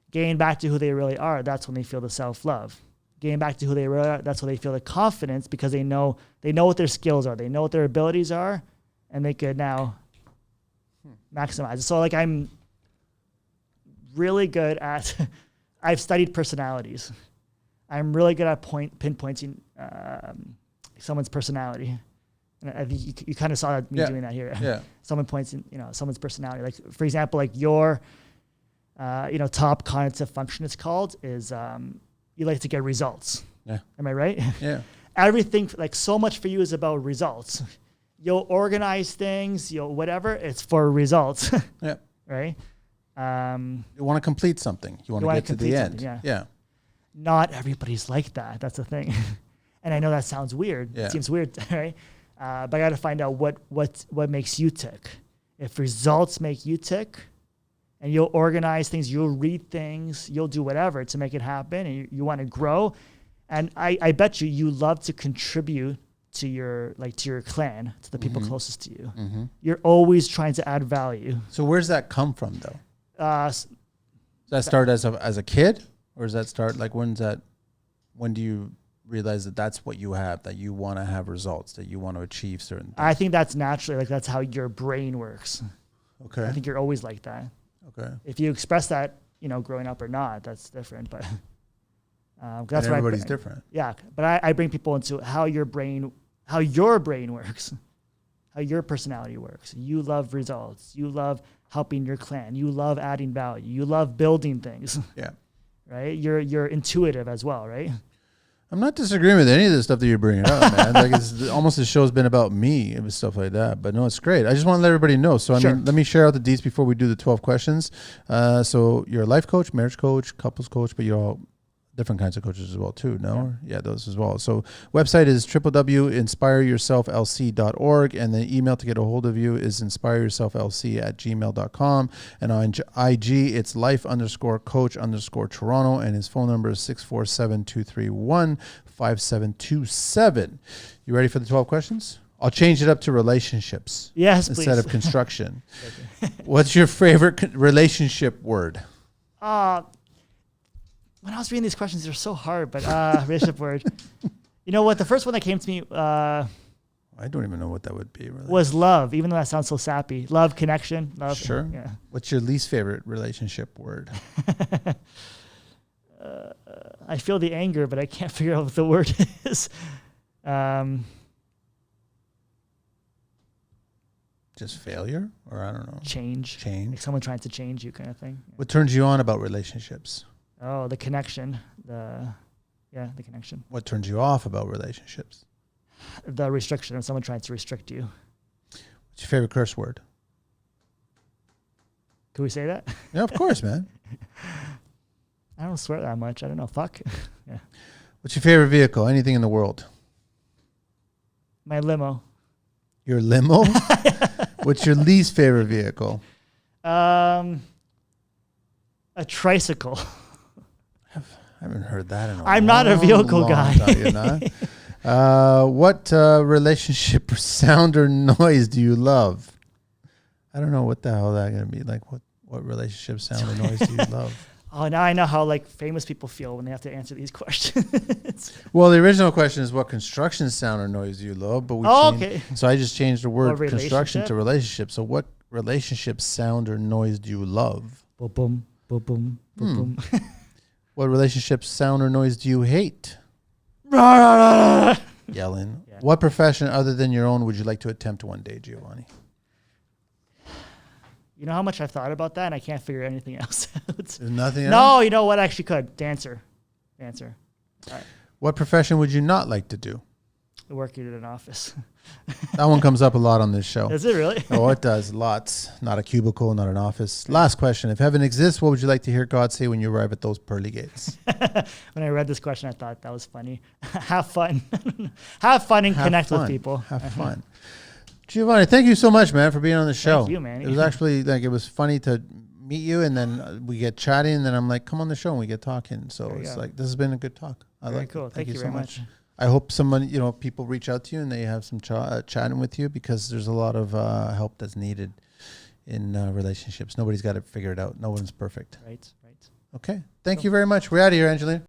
Getting back to who they really are, that's when they feel the self-love. Getting back to who they really are, that's when they feel the confidence, because they know what their skills are, they know what their abilities are, and they could now maximize it. So like I'm really good at, I've studied personalities. I'm really good at pinpointing someone's personality. And I think you kind of saw me doing that here. Yeah. Someone points in, someone's personality. Like for example, like your, top cognitive function, it's called, is you like to get results. Yeah. Am I right? Yeah. Everything, like so much for you is about results. You'll organize things, you'll whatever, it's for results. Yeah. Right? You want to complete something. You want to get to the end. Yeah. Not everybody's like that. That's the thing. And I know that sounds weird. Yeah. It seems weird, right? But I got to find out what makes you tick. If results make you tick, and you'll organize things, you'll read things, you'll do whatever to make it happen, and you want to grow. And I bet you love to contribute to your clan, to the people closest to you. Mm-hmm. You're always trying to add value. So where's that come from, though? Does that start as a kid, or does that start like when do you realize that that's what you have, that you want to have results, that you want to achieve certain things? I think that's naturally, like that's how your brain works. Okay. I think you're always like that. Okay. If you express that, growing up or not, that's different. But and that's everybody's different. Yeah, but I bring people into how your brain works, how your personality works. You love results. You love helping your clan. You love adding value. You love building things. Yeah. Right? You're intuitive as well, right? I'm not disagreeing with any of the stuff that you're bringing up, man. Like it's almost the show's been about me and stuff like that. But no, it's great. I just want to let everybody know. So Sure. I mean, let me share out the deets before we do the 12 questions. So you're a life coach, marriage coach, couples coach, but you're all different kinds of coaches as well too, no? Yeah, those as well. So website is www.inspireyourselflc.org, and the email to get a hold of you is inspireyourselflc@gmail.com, and on IG it's life_coach_Toronto, and his phone number is 647-231-5727. You ready for the 12 questions? I'll change it up to relationships. Yes, instead please. of construction. What's your favorite relationship word? When I was reading these questions, they're so hard, but relationship word. You know what? The first one that came to me I don't even know what that would be. Really. was love, even though that sounds so sappy. Love, connection, love. Sure. Yeah. What's your least favorite relationship word? I feel the anger, but I can't figure out what the word is. Just failure? Or I don't know. Change. Like someone trying to change you kind of thing. What turns you on about relationships? Oh, the connection. The connection. What turns you off about relationships? The restriction of someone trying to restrict you. What's your favorite curse word? Can we say that? Yeah, of course, man. I don't swear that much. I don't know. Fuck. Yeah. What's your favorite vehicle? Anything in the world? My limo. Your limo? What's your least favorite vehicle? A tricycle. I haven't heard that in a I'm not a vehicle guy. What relationship sound or noise do you love? I don't know what the hell that's going to be. Like, what relationship sound or noise do you love? Oh, now I know how like famous people feel when they have to answer these questions. Well, the original question is what construction sound or noise do you love? But okay. So I just changed the word construction relationship? to relationship. So what relationship sound or noise do you love? Boom, boom, boom, boom, boom, boom. What relationship sound or noise do you hate? Yelling. Yeah. What profession other than your own would you like to attempt one day, Giovanni? You know how much I've thought about that, and I can't figure anything else out. There's nothing else? No, you know what? I actually could. Dancer. All right. What profession would you not like to do? Working in an office. That one comes up a lot on this show. Does it really? Oh, it does. Lots. Not a cubicle, not an office. Last question. If heaven exists, what would you like to hear God say when you arrive at those pearly gates? When I read this question, I thought that was funny. Have fun. Have fun and connect with people. Have fun. Giovanni, thank you so much, man, for being on the show. Thank you, man. It was actually it was funny to meet you, and then we get chatting, and then I'm like, come on the show, and we get talking. So it's like, this has been a good talk. Very cool. Thank you very much. I hope people reach out to you and they have some chatting with you, because there's a lot of help that's needed in relationships. Nobody's got it figured out. No one's perfect. Right. Okay. Thank you very much. We're out of here, Angelina.